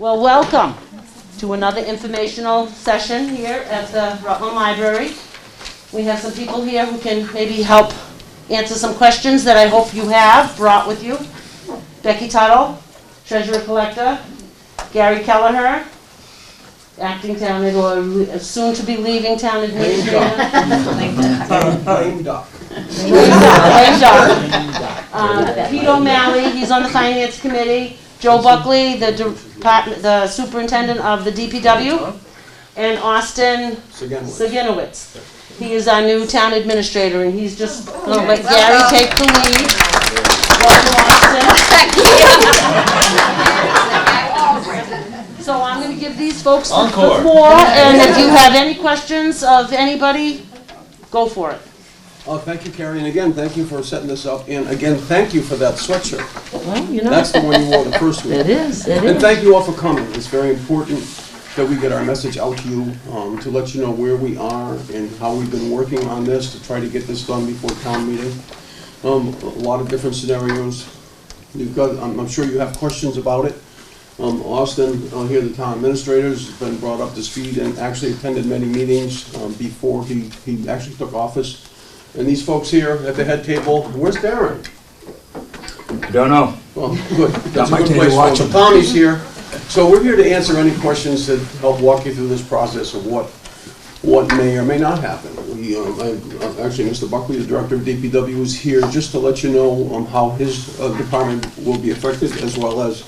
Well, welcome to another informational session here at the Rutland Library. We have some people here who can maybe help answer some questions that I hope you have brought with you. Becky Tuttle, Treasurer Collector, Gary Kelleher, Acting Town, or soon to be leaving Town Administrator. Lame duck. Pete O'Malley, he's on the Finance Committee. Joe Buckley, the Superintendent of the DPW. And Austin Saginowitz. He is our new Town Administrator, and he's just going to let Gary take the lead. Welcome, Austin. So I'm going to give these folks the floor, and if you have any questions of anybody, go for it. Thank you, Carrie, and again, thank you for setting this up, and again, thank you for that sweatshirt. Well, you know. That's the one you wore the first week. It is, it And is. thank you all for coming. It's very important that we get our message out to you, to let you know where we are and how we've been working on this to try to get this done before town meeting. A lot of different scenarios. I'm sure you have questions about it. Austin, here, the town administrator, has been brought up to speed and actually attended many meetings before he actually took office. And these folks here at the head table, where's Darren? I don't know. Well, good. That's a my good day to place watch for him. him. Tommy's here. So we're here to answer any questions that help walk you through this process of what may or may not happen. Actually, Mr. Buckley, the Director of DPW, is here just to let you know how his department will be affected, as well as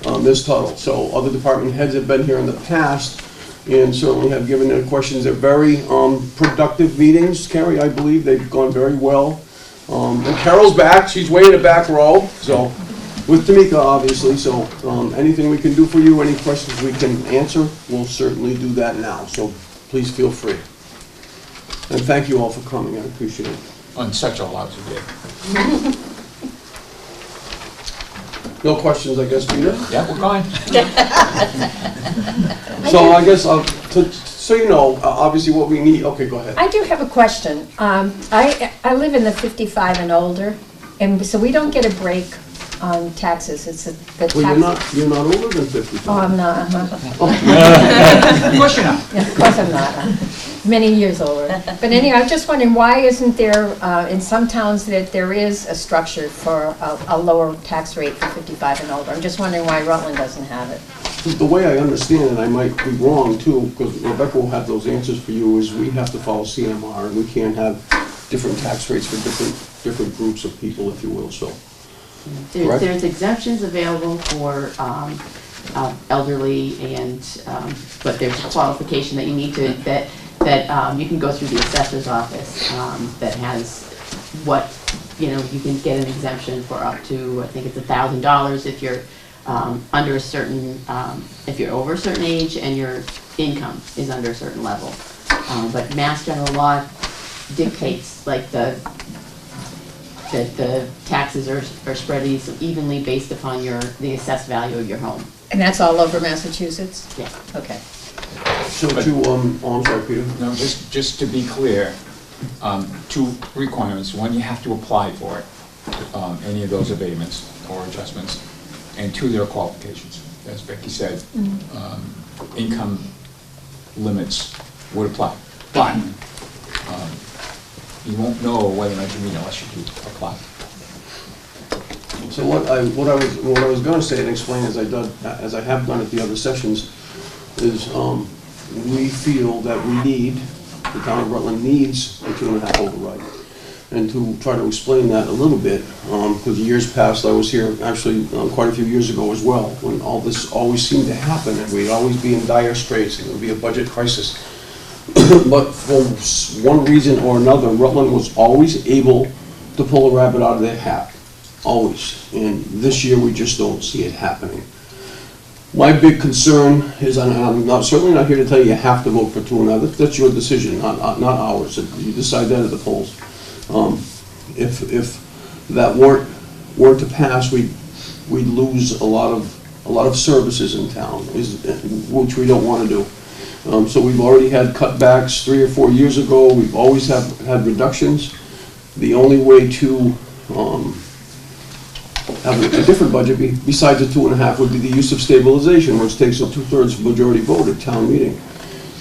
Ms. Tuttle. So other department heads have been here in the past and certainly have given their questions. They're very productive meetings, Carrie, I believe. They've gone very well. And Carol's back. She's way in the back row, so with Tamika, obviously. So anything we can do for you, any questions we can answer, we'll certainly do that now. So please feel free. And thank you all for coming. I appreciate it. On such a lousy day. No questions, I guess, Peter? Yeah, we're going. So I guess, so you know, obviously what we need, okay, go ahead. I do have a question. I live in the 55 and older, and so we don't get a break on taxes. It's the tax. Well, you're not older than 55. Oh, I'm not. Of course you're not. Yeah, of course I'm not. Many years older. But anyway, I'm just wondering, why isn't there, in some towns, that there is a structure for a lower tax rate for 55 and older? I'm just wondering why Rutland doesn't have it. The way I understand it, I might be wrong too, because Rebecca will have those answers for you, is we have to follow CMR, and we can't have different tax rates for different groups of people, if you will, so. There's exemptions available for elderly, and but there's a qualification that you need to, that you can go through the assessor's office that has what, you know, you can get an exemption for up to, I think it's $1,000 if you're under a certain, if you're over a certain age and your income is under a certain level. But Mass General Law dictates like the taxes are spread evenly based upon the assessed value of your home. And that's all over Massachusetts? Yeah. Okay. So to, I'm sorry, Peter. No, just to be clear, two requirements. One, you have to apply for it, any of those abatements or adjustments. And two, there are qualifications. As Becky said, income limits would apply. But you won't know whether or not you meet unless you do apply. So what I was going to say and explain, as I have done at the other sessions, is we feel that the town of Rutland needs a 2.5 override. And to try to explain that a little bit, because years past, I was here actually quite a few years ago as well, when all this always seemed to happen, and we'd always be in dire straits, and it would be a budget crisis. But for one reason or another, Rutland was always able to pull a rabbit out of their hat, always. And this year, we just don't see it happening. My big concern is, and I'm certainly not here to tell you have to vote for 2.5. That's your decision, not ours. You decide that at the polls. If that weren't to pass, we'd lose a lot of services in town, which we don't want to do. So we've already had cutbacks 3 or 4 years ago. We've always had reductions. The only way to have a different budget besides the 2.5 would be the use of stabilization, which takes a 2/3 majority vote at town meeting.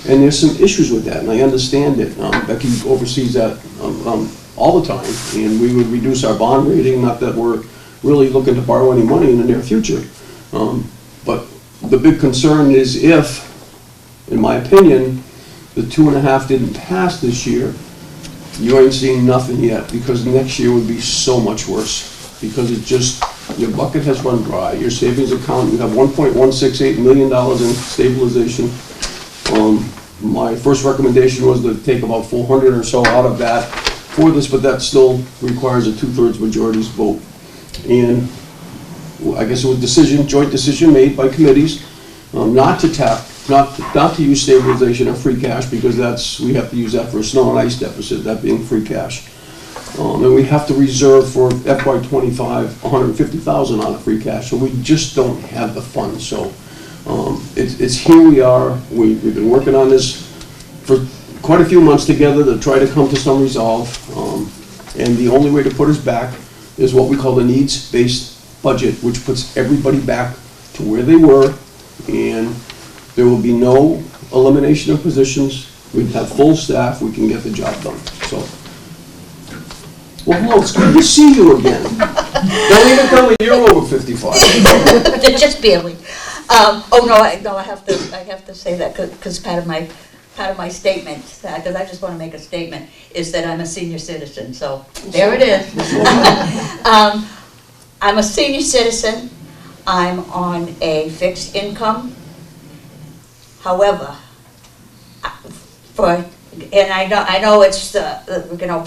And there's some issues with that, and I understand it. Becky oversees that all the time, and we would reduce our bond rating, not that we're really looking to borrow any money in the near future. But the big concern is if, in my opinion, the 2.5 didn't pass this year, you ain't seen nothing yet, because next year would be so much worse. Because it just, your bucket has run dry, your savings account, you have $1.168 million in stabilization. My first recommendation was to take about 400 or so out of that for this, but that still requires a 2/3 majority's vote. And I guess it was joint decision made by committees, not to use stabilization or free cash, because we have to use that for a snow and ice deficit, that being free cash. And we have to reserve for FY '25, $150,000 out of free cash, so we just don't have the funds. So it's here we are. We've been working on this for quite a few months together to try to come to some resolve. And the only way to put us back is what we call the needs-based budget, which puts everybody back to where they were, and there will be no elimination of positions. We have full staff, we can get the job done, so. Well, hello, it's good to see you again. Don't even tell me you're over 55. Just barely. Oh, no, I have to say that, because part of my statement, because I just want to make a statement, is that I'm a senior citizen, so there it is. I'm a senior citizen, I'm on a fixed income. However, and I know it's, for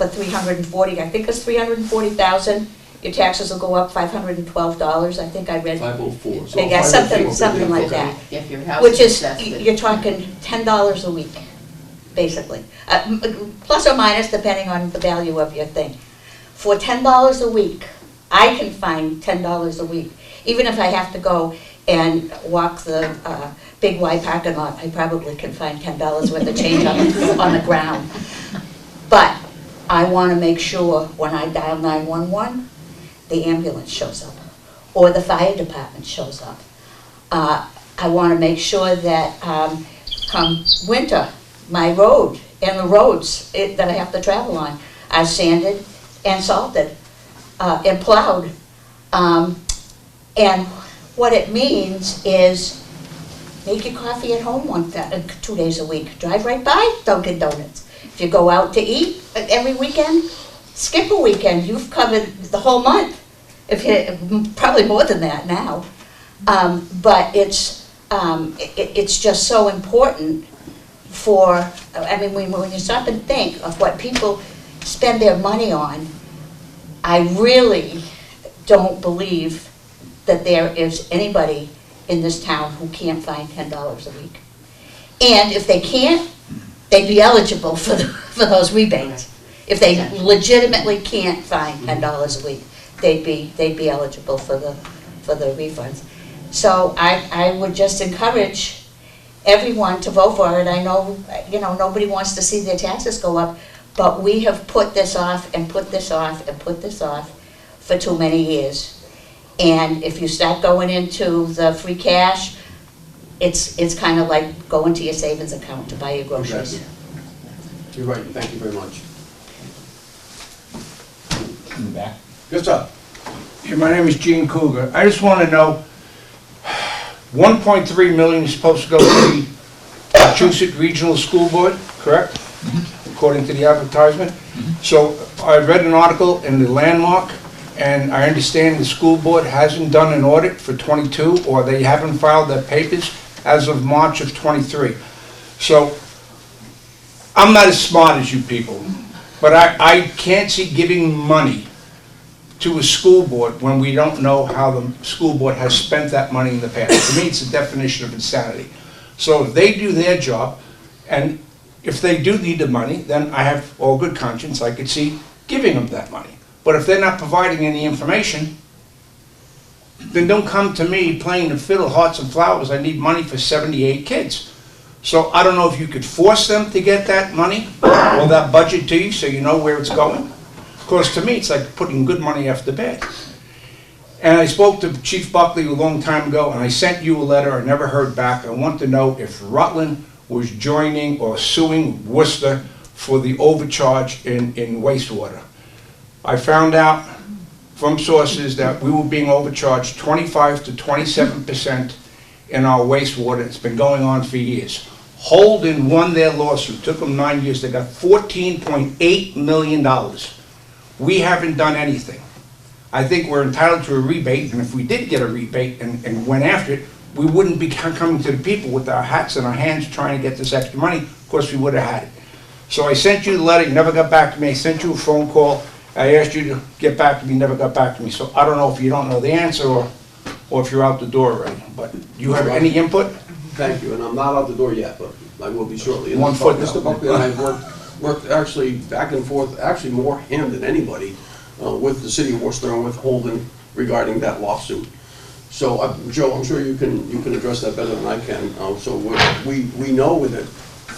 340, I think it's 340,000, your taxes will go up $512, I think I read. 504. So Yeah, something like that. If your house Which is, assessed at- you're talking $10 a week, basically. Plus or minus, depending on the value of your thing. For $10 a week, I can find $10 a week. Even if I have to go and walk the big Y parking lot, I probably can find $10 worth of change on the ground. But I want to make sure when I dial 911, the ambulance shows up, or the fire department shows up. I want to make sure that come winter, my road and the roads that I have to travel on are sanded and salted and plowed. And what it means is make your coffee at home 2 days a week. Drive right by Dunkin' Donuts. If you go out to eat every weekend, skip a weekend. You've covered the whole month. Probably more than that now. But it's just so important for, I mean, when you stop and think of what people spend their money on, I really don't believe that there is anybody in this town who can't find $10 a week. And if they can't, they'd be eligible for those rebates. If they legitimately can't find $10 a week, they'd be eligible for the refunds. So I would just encourage everyone to vote for it. I know, nobody wants to see their taxes go up, but we have put this off and put this off and put this off for too many years. And if you start going into the free cash, it's kind of like going to your savings account to buy your groceries. Exactly. You're right, thank you very much. In the back. Good stuff. Yeah, my name is Gene Cougar. I just want to know, 1.3 million is supposed to go to the Massachusetts Regional School Board, correct? According to the advertisement. So I read an article in the Landmark, and I understand the school board hasn't done an audit for 22, or they haven't filed their papers as of March of 23. So I'm not as smart as you people, but I can't see giving money to a school board when we don't know how the school board has spent that money in the past. To me, it's a definition of insanity. So if they do their job, and if they do need the money, then I have all good conscience, I could see giving them that money. But if they're not providing any information, then don't come to me playing the fiddle, hearts and flowers. I need money for 78 kids. So I don't know if you could force them to get that money or that budget to you so you know where it's going. Because to me, it's like putting good money after bad. And I spoke to Chief Buckley a long time ago, and I sent you a letter, I never heard back. I want to know if Rutland was joining or suing Worcester for the overcharge in wastewater. I found out from sources that we were being overcharged 25 to 27% in our wastewater. It's been going on for years. Holden won their lawsuit, took them 9 years, they got $14.8 million. We haven't done anything. I think we're entitled to a rebate, and if we did get a rebate and went after it, we wouldn't be coming to the people with our hats in our hands trying to get this extra money. Of course, we would have had it. So I sent you the letter, you never got back to me. I sent you a phone call. I asked you to get back to me, you never got back to me. So I don't know if you don't know the answer or if you're out the door already. But do you have any input? Thank you, and I'm not out the door yet, but I will be shortly. And 1 foot Mr. now. Buckley and I have worked actually back and forth, actually more him than anybody, with the city of Worcester and with Holden regarding that lawsuit. So, Joe, I'm sure you can address that better than I can. So we know with it,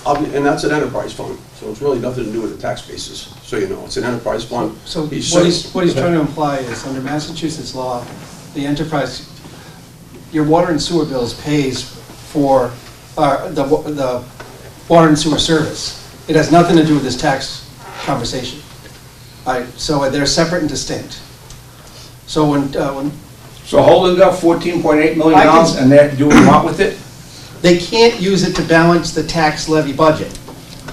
and that's an enterprise fund, so it's really nothing to do with the tax basis. So you know, it's an enterprise fund. So what he's trying to imply is, under Massachusetts law, the enterprise, your water and sewer bills pays for the water and sewer service. It has nothing to do with this tax conversation. So they're separate and distinct. So when So Holden got $14.8 million, and they're doing what with it? they can't use it to balance the tax levy budget.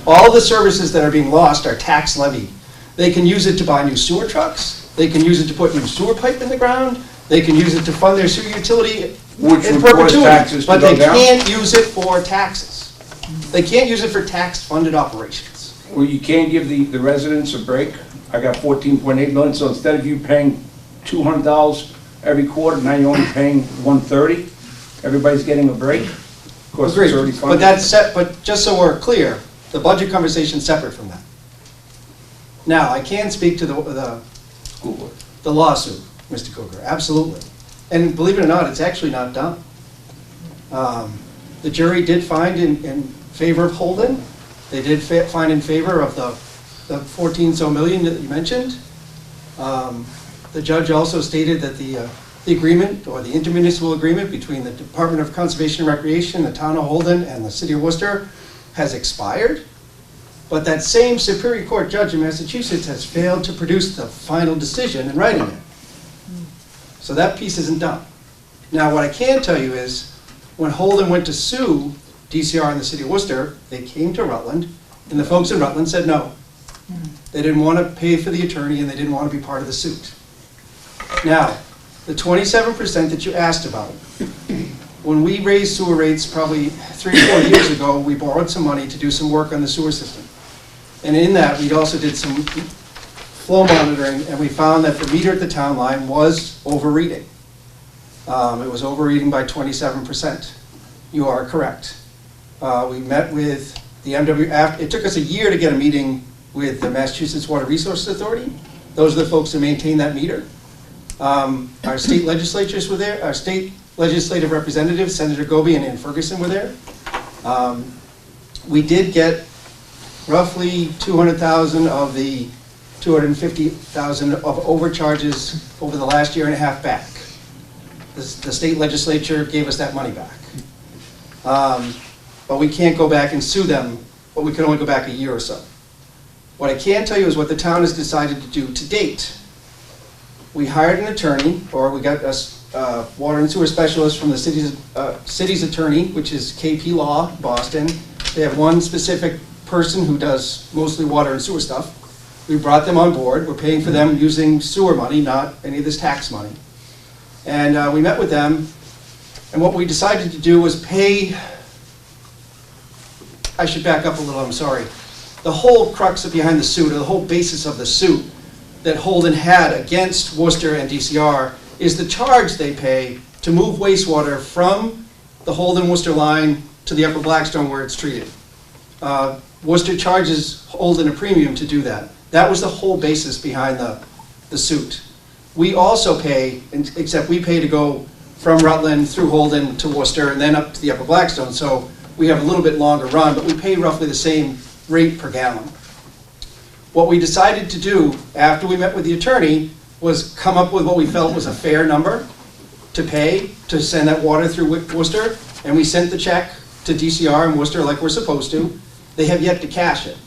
All the services that are being lost are tax levy. They can use it to buy new sewer trucks, they can use it to put new sewer pipe in the ground, they can use it to fund their sewer utility Which in would cause perpetuity, taxes to but go they down? can't use it for taxes. They can't use it for tax-funded operations. Well, you can't give the residents a break. I got $14.8 million, so instead of you paying $200 every quarter, now you're only paying $130. Everybody's getting a break. Of course, it's already Agreed, funded. but that's set, but just so we're clear, the budget conversation's separate from that. Now, I can speak to School board. the lawsuit, Mr. Coker, absolutely. And believe it or not, it's actually not done. The jury did find in favor of Holden. They did find in favor of the 14 million that you mentioned. The judge also stated that the agreement, or the intermunicipal agreement between the Department of Conservation and Recreation, the town of Holden, and the city of Worcester has expired. But that same Superior Court judge in Massachusetts has failed to produce the final decision in writing it. So that piece isn't done. Now, what I can tell you is, when Holden went to sue DCR and the city of Worcester, they came to Rutland, and the folks in Rutland said no. They didn't want to pay for the attorney, and they didn't want to be part of the suit. Now, the 27% that you asked about, when we raised sewer rates probably 3 or 4 years ago, we borrowed some money to do some work on the sewer system. And in that, we also did some flow monitoring, and we found that the meter at the town line was overreading. It was overreading by 27%. You are correct. We met with the MW, it took us a year to get a meeting with the Massachusetts Water Resources Authority. Those are the folks who maintain that meter. Our state legislatures were there, our state legislative representatives, Senator Goby and Ann Ferguson were there. We did get roughly 200,000 of the 250,000 of overcharges over the last year and a half back. The state legislature gave us that money back. But we can't go back and sue them, but we can only go back a year or so. What I can tell you is what the town has decided to do to date. We hired an attorney, or we got a water and sewer specialist from the city's attorney, which is KP Law, Boston. They have one specific person who does mostly water and sewer stuff. We brought them on board. We're paying for them using sewer money, not any of this tax money. And we met with them, and what we decided to do was pay, I should back up a little, I'm sorry. The whole crux behind the suit, or the whole basis of the suit that Holden had against Worcester and DCR is the charge they pay to move wastewater from the Holden-Worcester line to the Upper Blackstone where it's treated. Worcester charges Holden a premium to do that. That was the whole basis behind the suit. We also pay, except we pay to go from Rutland through Holden to Worcester and then up to the Upper Blackstone, so we have a little bit longer run, but we pay roughly the same rate per gallon. What we decided to do after we met with the attorney was come up with what we felt was a fair number to pay to send that water through Worcester, and we sent the check to DCR and Worcester like we're supposed to. They have yet to cash it.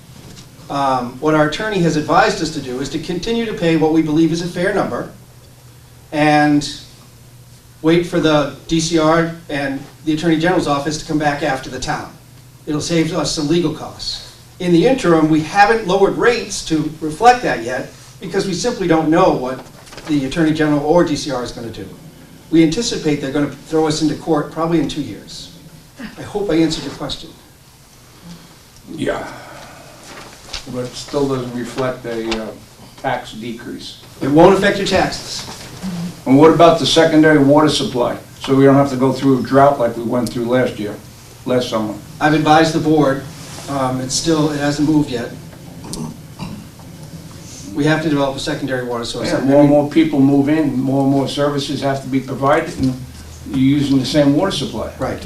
What our attorney has advised us to do is to continue to pay what we believe is a fair number and wait for the DCR and the Attorney General's office to come back after the town. It'll save us some legal costs. In the interim, we haven't lowered rates to reflect that yet because we simply don't know what the Attorney General or DCR is going to do. We anticipate they're going to throw us into court probably in 2 years. I hope I answered your question. Yeah. But it still doesn't reflect a tax decrease. It won't affect your taxes. And what about the secondary water supply? So we don't have to go through a drought like we went through last summer. I've advised the board, it hasn't moved yet. We have to develop a secondary water source. Yeah, more and more people move in, more and more services have to be provided, and you're using the same water supply. Right.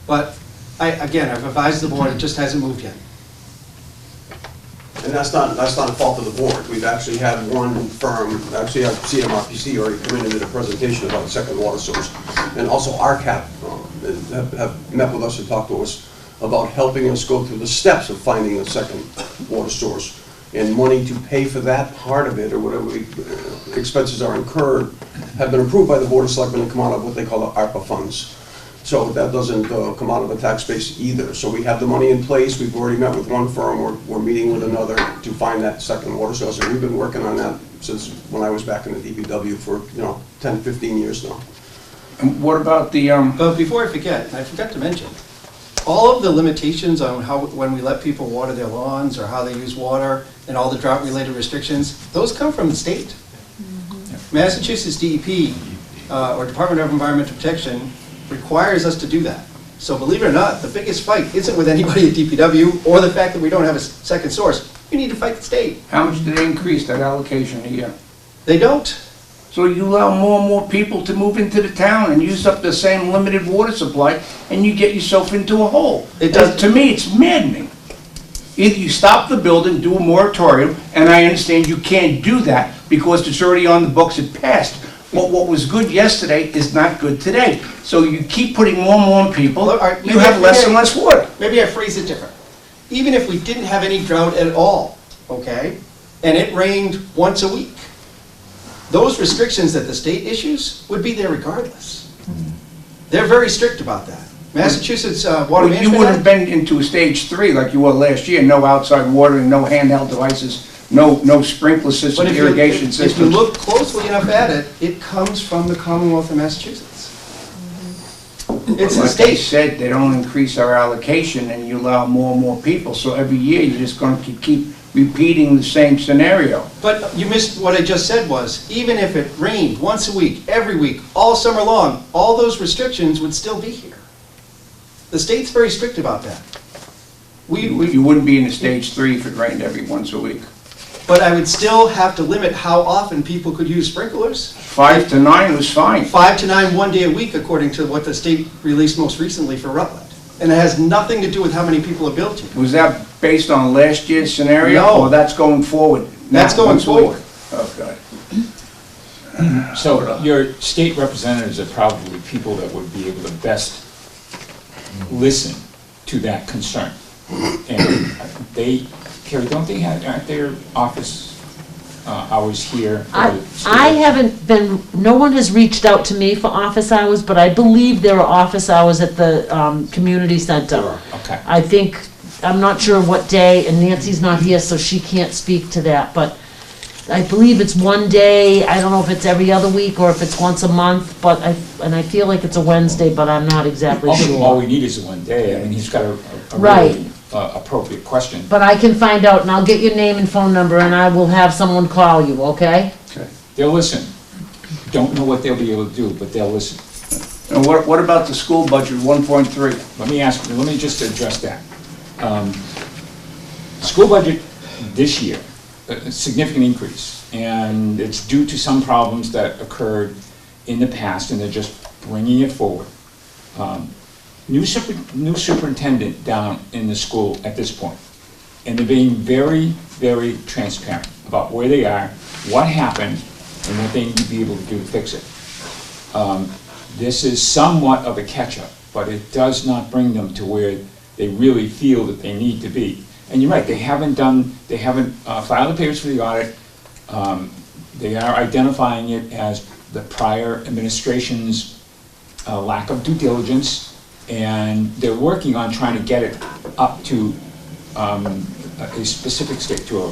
But, again, I've advised the board, it just hasn't moved yet. And that's not a fault of the board. We've actually had one firm, actually had CMRPC already come in and did a presentation about the second water source. And also RCAP have met with us and talked to us about helping us go through the steps of finding a second water source. And money to pay for that part of it, or whatever expenses are incurred, have been approved by the Board of Selectmen and come out of what they call the ARPA funds. So that doesn't come out of a tax base either. So we have the money in place. We've already met with one firm. We're meeting with another to find that second water source. And we've been working on that since when I was back in the DPW for 10, 15 years now. And what about the, But before I forget to mention, all of the limitations on when we let people water their lawns or how they use water and all the drought-related restrictions, those come from the state. Massachusetts DEP, or Department of Environmental Protection, requires us to do that. So believe it or not, the biggest fight isn't with anybody at DPW or the fact that we don't have a second source. We need to fight the state. how much did they increase that allocation a year? They don't. So you allow more and more people to move into the town and use up the same limited water supply, and you get yourself into a hole. It does. To me, it's maddening. Either you stop the building, do a moratorium, and I understand you can't do that because it's already on the books, it passed. But what was good yesterday is not good today. So you keep putting more and more people, Look, all right, you have less and less water. Maybe I phrase it different. Even if we didn't have any drought at all, okay, and it rained once a week, those restrictions that the state issues would be there regardless. They're very strict about that. Massachusetts Water Well, you Management would have Act, been into stage 3 like you were last year, no outside watering, no handheld devices, no sprinkler system, but irrigation if you systems. look closely enough at it, it comes from the Commonwealth of Massachusetts. It's the Like they state. said, they don't increase our allocation and you allow more and more people, so every year you're just going to keep repeating the same scenario. But you missed what I just said was, even if it rained once a week, every week, all summer long, all those restrictions would still be here. The state's very strict about that. You wouldn't be in a stage 3 if it rained every once a week. But I would still have to limit how often people could use sprinklers. 5 to 9 was fine. 5 to 9, 1 day a week, according to what the state released most recently for Rutland. And it has nothing to do with how many people are built here. Was that based on last year's scenario? No. Or that's going forward? That's now, going once a week? forward. Oh, God. So your state representatives are probably people that would be able to best listen to that concern. And they, Carrie, aren't their office hours here? for the school? I haven't been, no one has reached out to me for office hours, but I believe there are office hours at the community center. Okay. I think, I'm not sure what day, and Nancy's not here, so she can't speak to that, but I believe it's one day, I don't know if it's every other week or if it's once a month, but I feel like it's a Wednesday, but I'm not exactly All sure. we need is one day. I mean, he's got a Right. really appropriate question. But I can find out, and I'll get your name and phone number, and I will have someone call you, okay? Okay. They'll listen. Don't know what they'll be able to do, but they'll listen. And what about the school budget, 1.3? Let me just address that. School budget this year, a significant increase, and it's due to some problems that occurred in the past, and they're just bringing it forward. New superintendent down in the school at this point, and they're being very, very transparent about where they are, what happened, and what they need to be able to do to fix it. This is somewhat of a catch-up, but it does not bring them to where they really feel that they need to be. And you're right, they haven't filed the papers for the audit. They are identifying it as the prior administration's lack of due diligence, and they're working on trying to get it up to a specific state, to a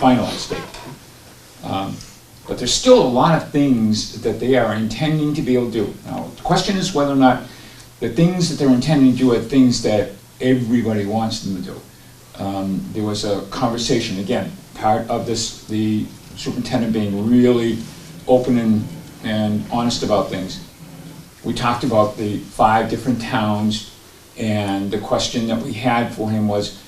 finalized state. But there's still a lot of things that they are intending to be able to do. Now, the question is whether or not the things that they're intending to do are things that everybody wants them to do. There was a conversation, again, part of this, the superintendent being really open and honest about things. We talked about the 5 different towns, and the question that we had for him was,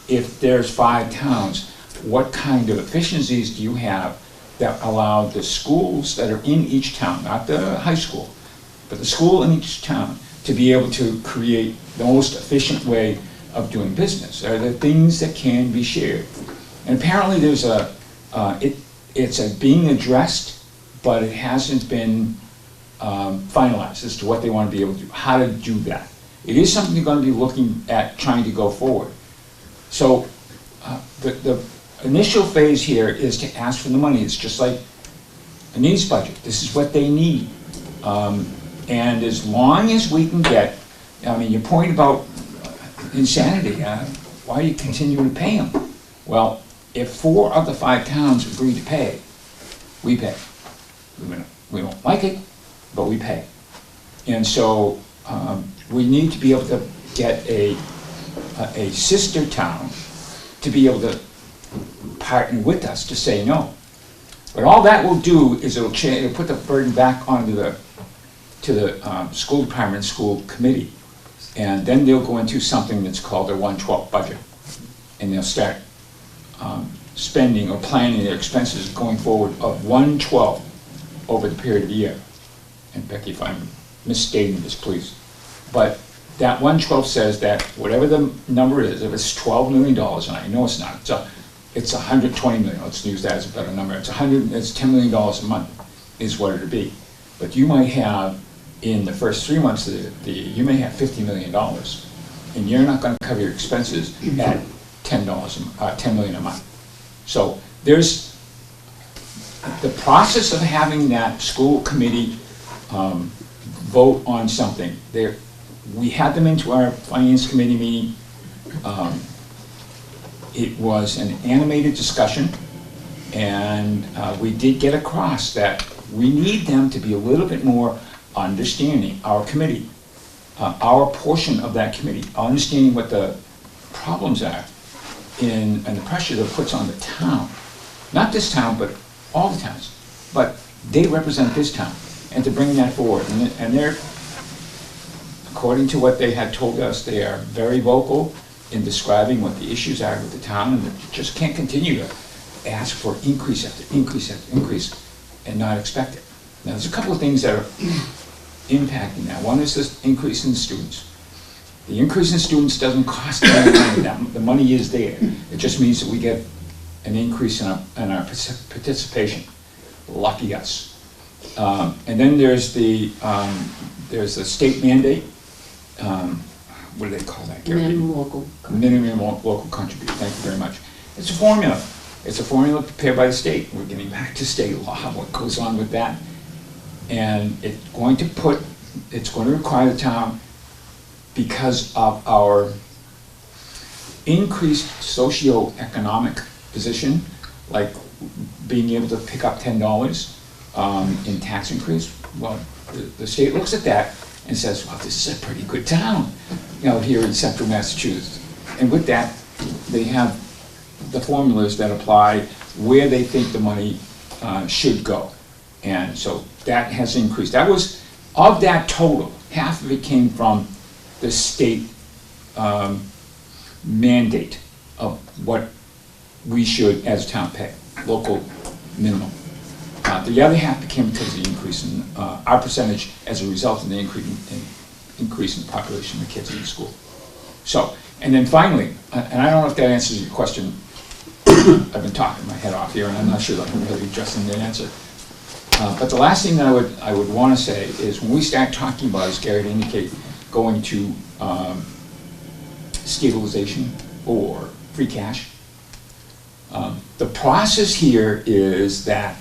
if there's 5 towns, what kind of efficiencies do you have that allow the schools that are in each town, not the high school, but the school in each town, to be able to create the most efficient way of doing business? Are there things that can be shared? And apparently there's it's being addressed, but it hasn't been finalized as to what they want to be able to do, how to do that. It is something they're going to be looking at, trying to go forward. So the initial phase here is to ask for the money. It's just like a needs budget. This is what they need. And as long as we can get, I mean, your point about insanity, why are you continuing to pay them? Well, if 4 of the 5 towns agree to pay, we pay. We don't like it, but we pay. And so we need to be able to get a sister town to be able to partner with us to say no. But all that will do is it'll put the burden back onto the school department, school committee, and then they'll go into something that's called their 1/12 budget, and they'll start spending or planning their expenses going forward of 1/12 over the period of the year. And Becky, if I'm misstating this, please. But that 1/12 says that whatever the number is, if it's $12 million, and I know it's not, it's $120 million, let's use that as a better number, it's $10 million a month is what it'd be. But you might have, in the first 3 months of the year, you may have $50 million, and you're not going to cover your expenses at $10 million a month. So there's the process of having that school committee vote on something. We had them into our finance committee meeting. It was an animated discussion, and we did get across that we need them to be a little bit more understanding, our committee, our portion of that committee, understanding what the problems are and the pressure that it puts on the town. Not this town, but all the towns. But they represent this town, and to bring that forward. And they're, according to what they had told us, they are very vocal in describing what the issues are with the town, and that you just can't continue to ask for increase after increase after increase and not expect it. Now, there's a couple of things that are impacting that. One is this increase in students. The increase in students doesn't cost any money. The money is there. It just means that we get an increase in our participation. Lucky us. And then there's the state mandate. What do they call that, Gary? Minimum local. Minimum local contribution. Thank you very much. It's a formula. It's a formula prepared by the state. We're getting back to state law, what goes on with that. And it's going to require the town, because of our increased socioeconomic position, like being able to pick up $10 in tax increase. Well, the state looks at that and says, well, this is a pretty good town, here in central Massachusetts. And with that, they have the formulas that apply where they think the money should go. And so that has increased. That was, of that total, half of it came from the state mandate of what we should, as a town, pay, local minimum. The other half became because of the increase in our percentage as a result of the increase in the population of the kids in the school. So, and then finally, and I don't know if that answers your question, I've been talking my head off here, and I'm not sure that I'm really addressing the answer. But the last thing that I would want to say is when we start talking about, as Gary indicated, going to stabilization or free cash, the process here is that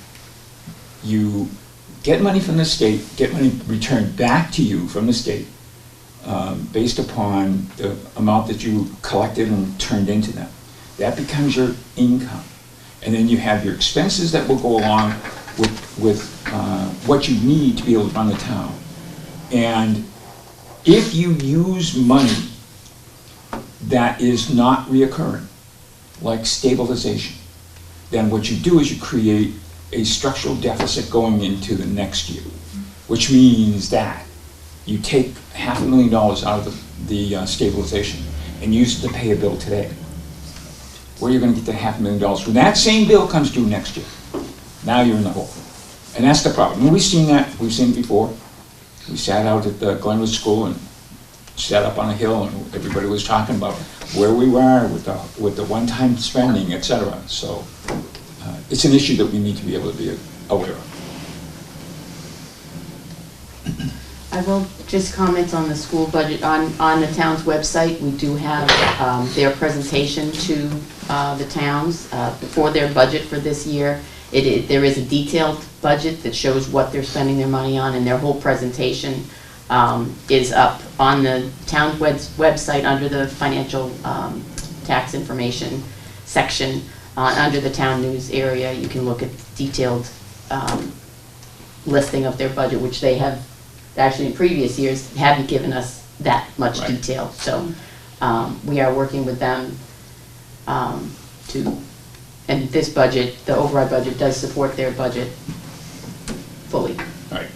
you get money from the state, get money returned back to you from the state based upon the amount that you collected and turned into them. That becomes your income. And then you have your expenses that will go along with what you need to be able to run the town. And if you use money that is not reoccurring, like stabilization, then what you do is you create a structural deficit going into the next year, which means that you take $500,000 out of the stabilization and use it to pay a bill today. Where are you going to get the $500,000 when that same bill comes due next year? Now you're in the hole. And that's the problem. We've seen that. We've seen it before. We sat out at the Glenwood School and sat up on a hill, and everybody was talking about where we were with the one-time spending, etc. So it's an issue that we need to be able to be aware of. I will just comment on the school budget. On the town's website, we do have their presentation to the towns for their budget for this year. There is a detailed budget that shows what they're spending their money on, and their whole presentation is up on the town website under the financial tax information section. Under the town news area, you can look at detailed listing of their budget, which they have actually in previous years haven't given us that much Right. detail. So we are working with them and this budget, the override budget, does support their budget fully. All right.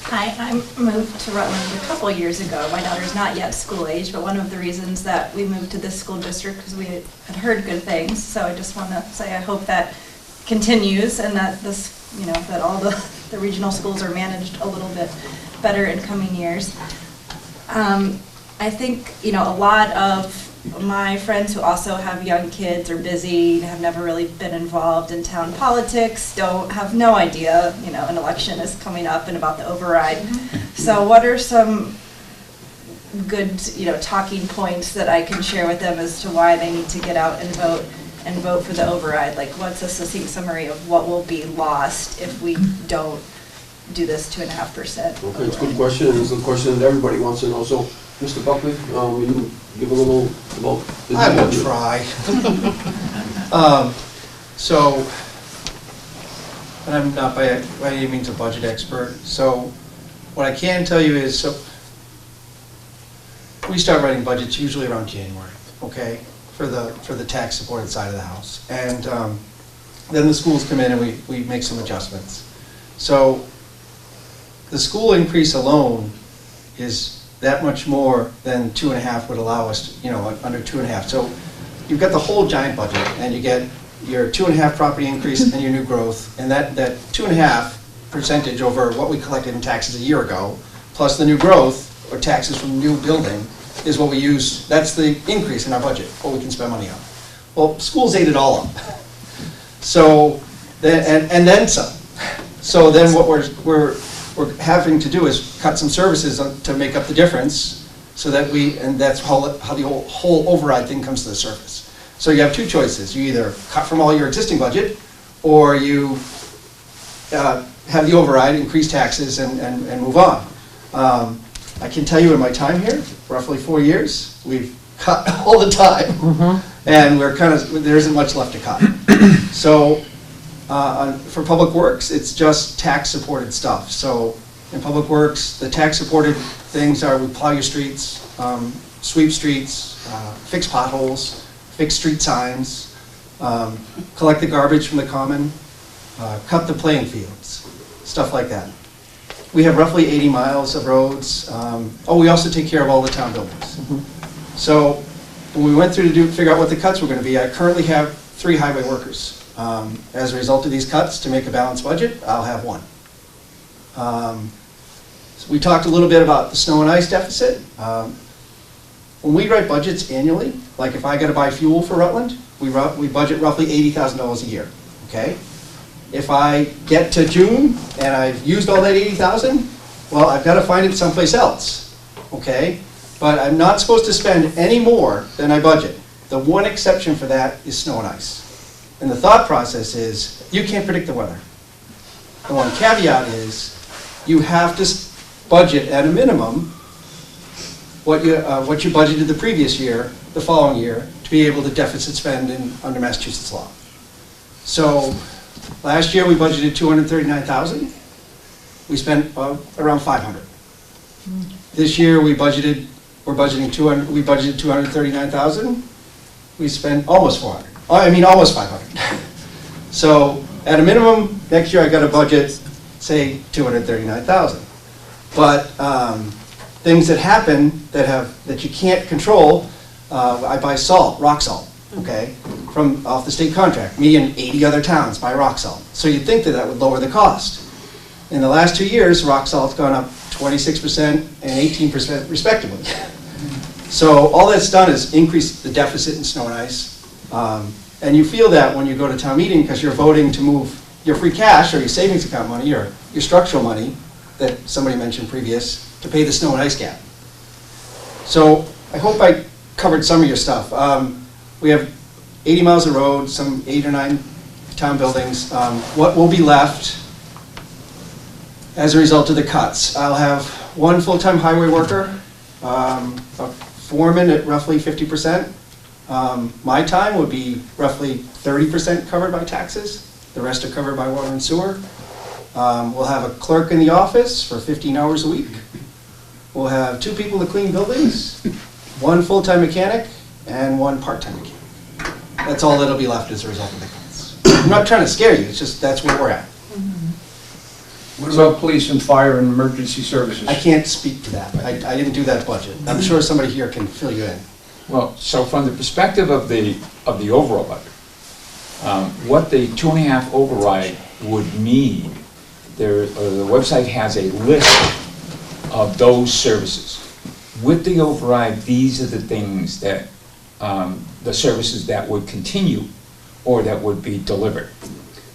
Hi, I moved to Rutland a couple years ago. My daughter's not yet school age, but one of the reasons that we moved to this school district because we had heard good things. So I just want to say I hope that continues and that this, that all the regional schools are managed a little bit better in coming years. I think, a lot of my friends who also have young kids are busy, have never really been involved in town politics, have no idea, an election is coming up and about the override. So what are some good, talking points that I can share with them as to why they need to get out and vote for the override? Like, what's a succinct summary of what will be lost if we don't do this 2.5%? Okay, it's a good question, and it's a question that everybody wants to know. So, Mr. Buckley, will you give a little about the I will try. So, and I'm not by any means a budget expert, so what I can tell you is, so we start writing budgets usually around January, okay, for the tax supported side of the house. And then the schools come in and we make some adjustments. So the school increase alone is that much more than 2.5 would allow us, under 2.5. So you've got the whole giant budget, and you get your 2.5 property increase and your new growth, and that 2.5% over what we collected in taxes a year ago, plus the new growth, or taxes from new building, is what we use. That's the increase in our budget, what we can spend money on. Well, schools ate it all up. So, and then some. So then what we're having to do is cut some services to make up the difference, so that and that's how the whole override thing comes to the surface. So you have two choices. You either cut from all your existing budget, or you have the override, increase taxes, and move on. I can tell you in my time here, roughly 4 years, we've cut all the time, and there isn't much left to cut. So for Public Works, it's just tax-supported stuff. So in Public Works, the tax-supported things are we plow your streets, sweep streets, fix potholes, fix street signs, collect the garbage from the common, cut the playing fields, stuff like that. We have roughly 80 miles of roads. We also take care of all the town buildings. So when we went through to figure out what the cuts were going to be, I currently have 3 highway workers. As a result of these cuts, to make a balanced budget, I'll have 1. So we talked a little bit about the snow and ice deficit. when we write budgets annually, like if I gotta buy fuel for Rutland, we budget roughly $80,000 a year, okay? If I get to June and I've used all that 80,000, well, I've gotta find it someplace else, okay? But I'm not supposed to spend any more than I budget. The one exception for that is snow and ice. And the thought process is, you can't predict the weather. The one caveat is, you have to budget at a minimum what you budgeted the previous year, the following year, to be able to deficit spend under Massachusetts law. So, last year we budgeted 239,000. We spent around 500. This year we budgeted 239,000. We spent almost 400. Almost 500. So, at a minimum, next year I got a budget, say 239,000. But things that happen that you can't control, I buy salt, rock salt, okay, from off the state contract. Me and 80 other towns buy rock salt. So you'd think that would lower the cost. In the last 2 years, rock salt's gone up 26% and 18% respectively. So all that's done is increase the deficit in snow and ice. And you feel that when you go to town meeting because you're voting to move your free cash or your savings account money or your structural money that somebody mentioned previous to pay the snow and ice gap. So I hope I covered some of your stuff. We have 80 miles of road, some 8 or 9 town buildings. What will be left as a result of the cuts? I'll have 1 full-time highway worker, a foreman at roughly 50%. My time would be roughly 30% covered by taxes. The rest are covered by water and sewer. We'll have a clerk in the office for 15 hours a week. We'll have 2 people to clean buildings, 1 full-time mechanic, and 1 part-time mechanic. That's all that'll be left as a result of the cuts. I'm not trying to scare you, it's just that's where we're at. What about police and fire and emergency services? I can't speak to that. I didn't do that budget. I'm sure somebody here can fill you in. Well, so from the perspective of the overall budget, what the 2.5 override would mean, the website has a list of those services. With the override, these are the things that, the services that would continue or that would be delivered.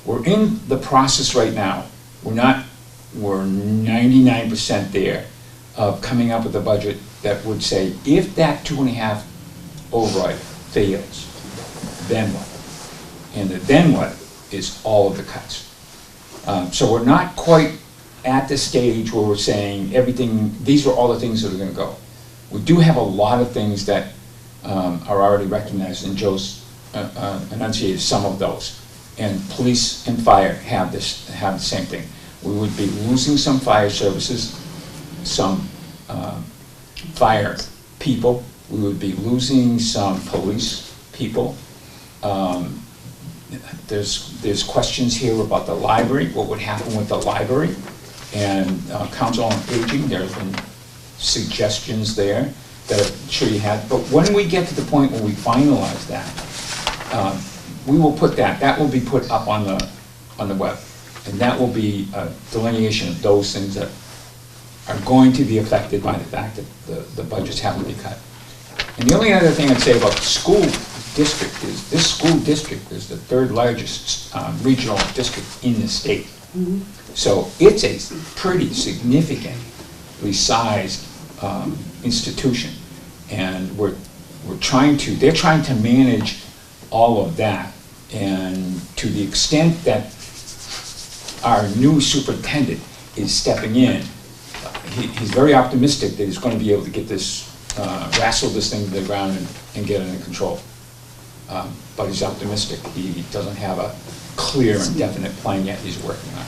We're in the process right now. We're 99% there of coming up with a budget that would say, if that 2.5 override fails, then what? And the then what is all of the cuts. So we're not quite at the stage where we're saying everything, these are all the things that are going to go. We do have a lot of things that are already recognized, and Joe's enunciated some of those. And police and fire have the same thing. We would be losing some fire services, some fire people. We would be losing some police people. There's questions here about the library, what would happen with the library, and Council on Aging. There's been suggestions there that I'm sure you had. But when we get to the point where we finalize that, we will put that will be put up on the web, and that will be a delineation of those things that are going to be affected by the fact that the budgets have to be cut. And the only other thing I'd say about the school district is this school district is the 3rd largest regional district in the state. Mm-hmm. So it's a pretty significantly sized institution, and they're trying to manage all of that, and to the extent that our new superintendent is stepping in, he's very optimistic that he's going to be able to get this, wrestle this thing to the ground and get it under control. But he's optimistic. He doesn't have a clear and definite plan yet he's working on.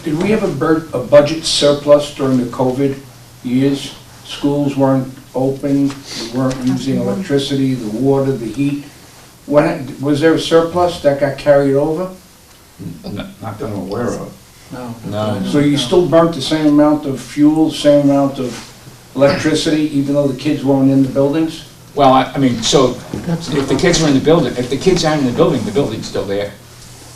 Did we have a budget surplus during the COVID years? Schools weren't open, we weren't using electricity, the water, the heat. Was there a surplus that got carried over? Not that I'm aware of. No. So you still burnt the same amount of fuel, same amount of electricity, even though the kids weren't in the buildings? Well, I mean, so if the kids are in the building, if the kids aren't in the building's still there.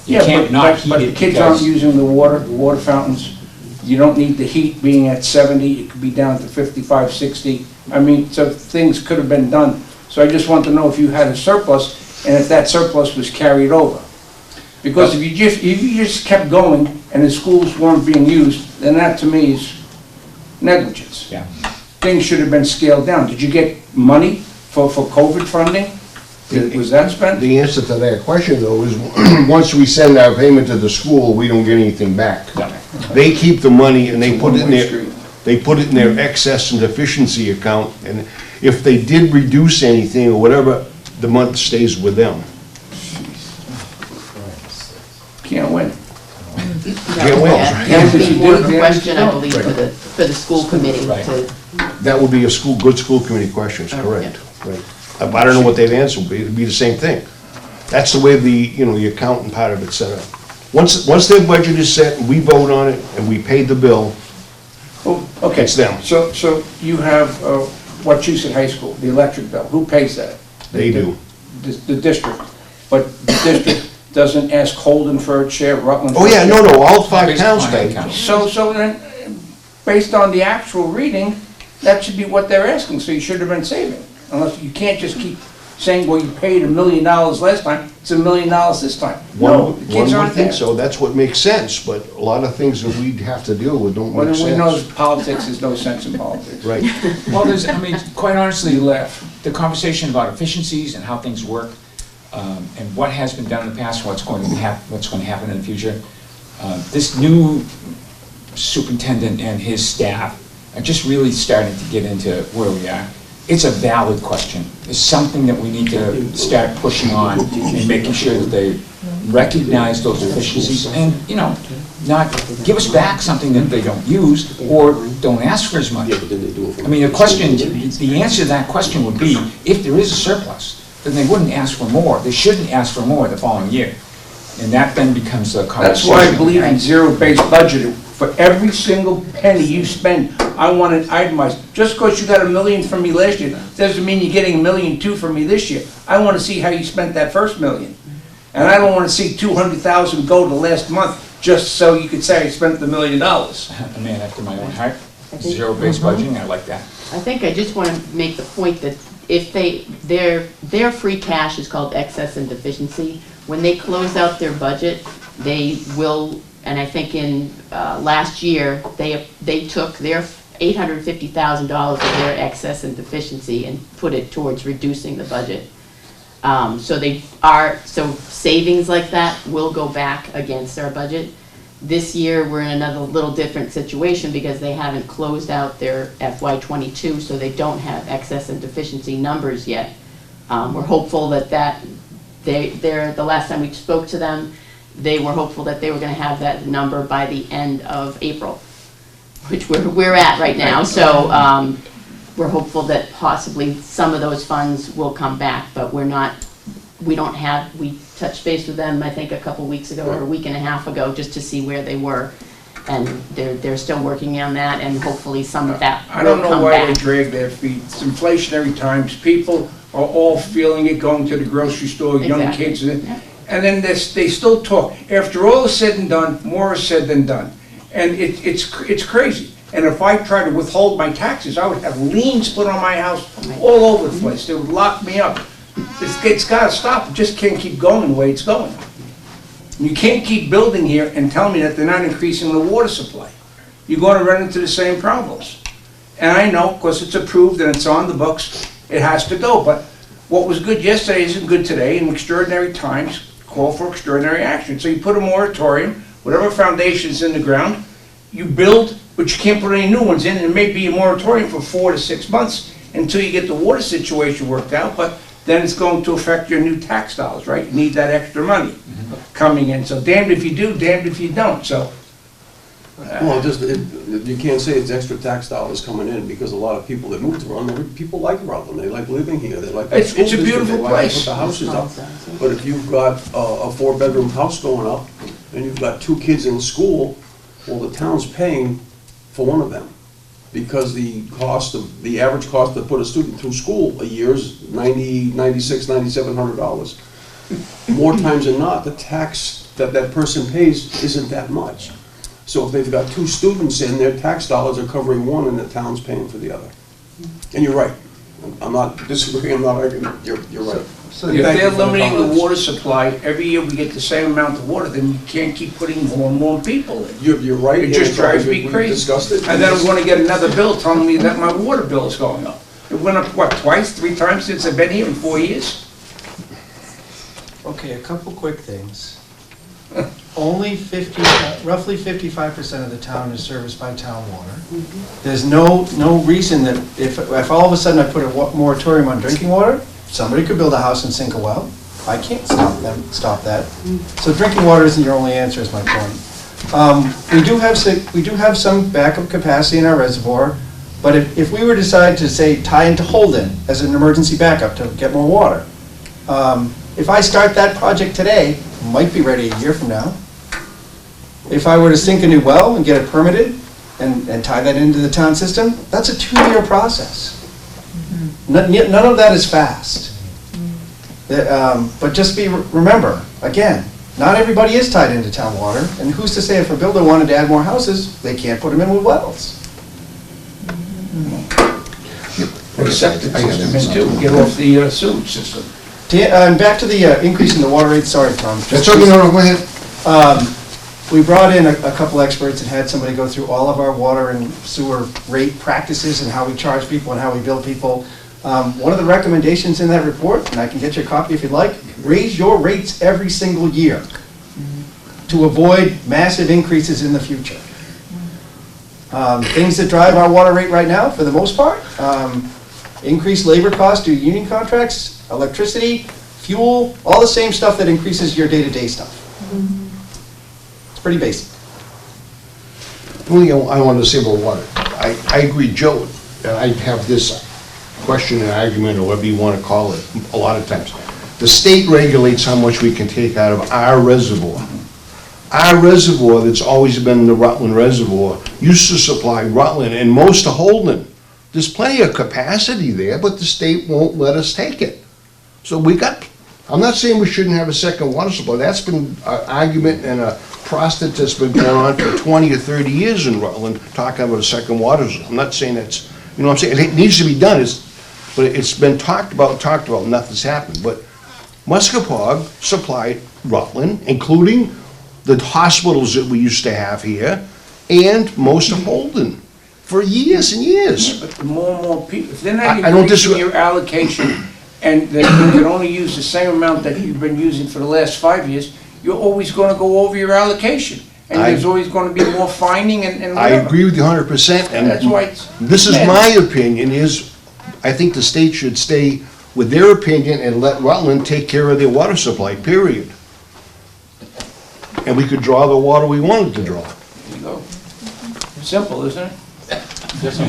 You can't not heat it. But the kids aren't using the water fountains. you don't need the heat being at 70, it could be down to 55, 60. I mean, so things could have been done. So I just want to know if you had a surplus, and if that surplus was carried over. Because if you just kept going and the schools weren't being used, then that to me is negligence. Yeah. Things should have been scaled down. Did you get money for COVID funding? Was that spent? The answer to that question, though, is once we send our payment to the school, we don't get anything back. They keep the money and they put it in their excess and deficiency account, and if they did reduce anything or whatever, the month stays with them. Can't win. Can't win. Yeah, that would be more of a question, I believe, for the school committee Right. to, That would be a good school committee questions, correct. Right. I don't know what they'd answer, but it'd be the same thing. That's the way the accountant part of it's set up. Once their budget is set, and we vote on it, and we paid the bill, Oh, okay. It's them. So you have Wachusett High School, the electric bill. Who pays that? they do. The district. But the district doesn't ask Holden for a share, Rutland for Oh, a yeah, share? no, all 5 Based towns on pay. that count. So then, based on the actual reading, that should be what they're asking, so you should have been saving. Unless, you can't just keep saying, well, you paid $1 million last time, it's $1 million this time. No, the One kids would aren't think there. so, that's what makes sense, but a lot of things that we'd have to deal with don't Well, make then we know sense. that politics, there's no sense in politics. Right. Well, quite honestly, You laugh. the conversation about efficiencies and how things work, and what has been done in the past, what's going to happen in the future. This new superintendent and his staff are just really starting to get into where we are. It's a valid question. It's something that we need to start pushing on and making sure that they recognize those efficiencies and, not give us back something that they don't use or don't ask for as much. Yeah, but then they do it for. I mean, the answer to that question would be, if there is a surplus, then they wouldn't ask for more. They shouldn't ask for more the following year. And that then becomes the conversation. That's why I believe in zero-based budgeting. For every single penny you spend, I want it itemized. Just because you got $1 million from me last year, doesn't mean you're getting $1.2 million from me this year. I want to see how you spent that first $1 million. And I don't want to see 200,000 go to last month, just so you could say I spent the $1 million. A man after my own heart. Zero-based budgeting, I like that. I think I just want to make the point that if their free cash is called excess and deficiency. When they close out their budget, they will, and I think in last year, they took their $850,000 of their excess and deficiency and put it towards reducing the budget. So savings like that will go back against our budget. This year, we're in another little different situation because they haven't closed out their FY22, so they don't have excess and deficiency numbers yet. We're hopeful that the last time we spoke to them, they were hopeful that they were gonna have that number by the end of April, which we're at right now. So we're hopeful that possibly some of those funds will come back, but we touched base with them, I think, a couple weeks ago or a week and a half ago, just to see where they were. And they're still working on that, and hopefully some of that I will don't know come why they back. drag their feet. It's inflationary times. People are all feeling it, going to the grocery store, young Exactly. kids. Yeah. And then they still talk. After all is said and done, more is said than done. And it's crazy. And if I try to withhold my taxes, I would have liens put on my house all over the place. They would lock me up. It's gotta stop. It just can't keep going the way it's going. You can't keep building here and tell me that they're not increasing the water supply. You're gonna run into the same problems. And I know, because it's approved and it's on the books, it has to go. But what was good yesterday isn't good today, and extraordinary times call for extraordinary action. So you put a moratorium, whatever foundation's in the ground, you build, but you can't put any new ones in. It may be a moratorium for 4 to 6 months until you get the water situation worked out, but then it's going to affect your new tax dollars, right? You need that extra money coming in. So damned if you do, damned if you don't, so. Well, you can't say it's extra tax dollars coming in, because a lot of people that move to Rutland, people like Rutland, they like living here, they like the It's school a district, beautiful they like to place. put the houses up. But if you've got a 4-bedroom house going up, and you've got 2 kids in school, well, the town's paying for one of them. Because the average cost to put a student through school a year is $9,600, $9,700. More times than not, the tax that person pays isn't that much. So if they've got two students in, their tax dollars are covering one and the town's paying for the other. And you're right. I'm not disagreeing, I'm not arguing, you're right. So if they're limiting the water supply, every year we get the same amount of water, then you can't keep putting more and more people in. You're right. It just drives me We crazy. discussed it. And then I'm gonna get another bill telling me that my water bill is going up. It went up, what, twice, 3 times since I've been here in 4 years? Okay, a couple quick things. Only roughly 55% of the town is serviced by town water. There's no reason that if all of a sudden I put a moratorium on drinking water, somebody could build a house and sink a well. I can't stop that. So drinking water isn't your only answer, is my point. We do have some backup capacity in our reservoir, but if we were to decide to, say, tie into Holden as an emergency backup to get more water, if I start that project today, might be ready a year from now. If I were to sink a new well and get it permitted and tie that into the town system, that's a 2-year process. None of that is fast. But just remember, again, not everybody is tied into town water, and who's to say if a builder wanted to add more houses, they can't put them in with wells? Put a septic system in too, get off the sewage system. And back to the increase in the water rate, sorry, Tom. That's okay, no, go ahead. We brought in a couple experts and had somebody go through all of our water and sewer rate practices and how we charge people and how we bill people. One of the recommendations in that report, and I can get you a copy if you'd like, raise your rates every single year to avoid massive increases in the future. Things that drive our water rate right now, for the most part, increased labor costs due to union contracts, electricity, fuel, all the same stuff that increases your day-to-day stuff. It's pretty basic. One thing I wanted to say about water, I agree, Joe, and I have this question and argument, or whatever you want to call it, a lot of times. The state regulates how much we can take out of our reservoir. Our reservoir, that's always been the Rutland Reservoir, used to supply Rutland and most of Holden. There's plenty of capacity there, but the state won't let us take it. So I'm not saying we shouldn't have a second water supply. That's been an argument and a process that's been going on for 20 or 30 years in Rutland, talking about a second water supply. I'm not saying that's, you know what I'm saying? It needs to be done, but it's been talked about, nothing's happened. But Muskapog supplied Rutland, including the hospitals that we used to have here, and most of Holden, for years and years. But the more and more people, if they're not I don't increasing disagree. your allocation, and that you can only use the same amount that you've been using for the last 5 years, you're always gonna go over your allocation. And there's always gonna be more finding and I whatever. agree with you 100%, and That's why it's. this is my opinion, is I think the state should stay with their opinion and let Rutland take care of their water supply, period. And we could draw the water we wanted to draw. There you go. Simple, isn't it?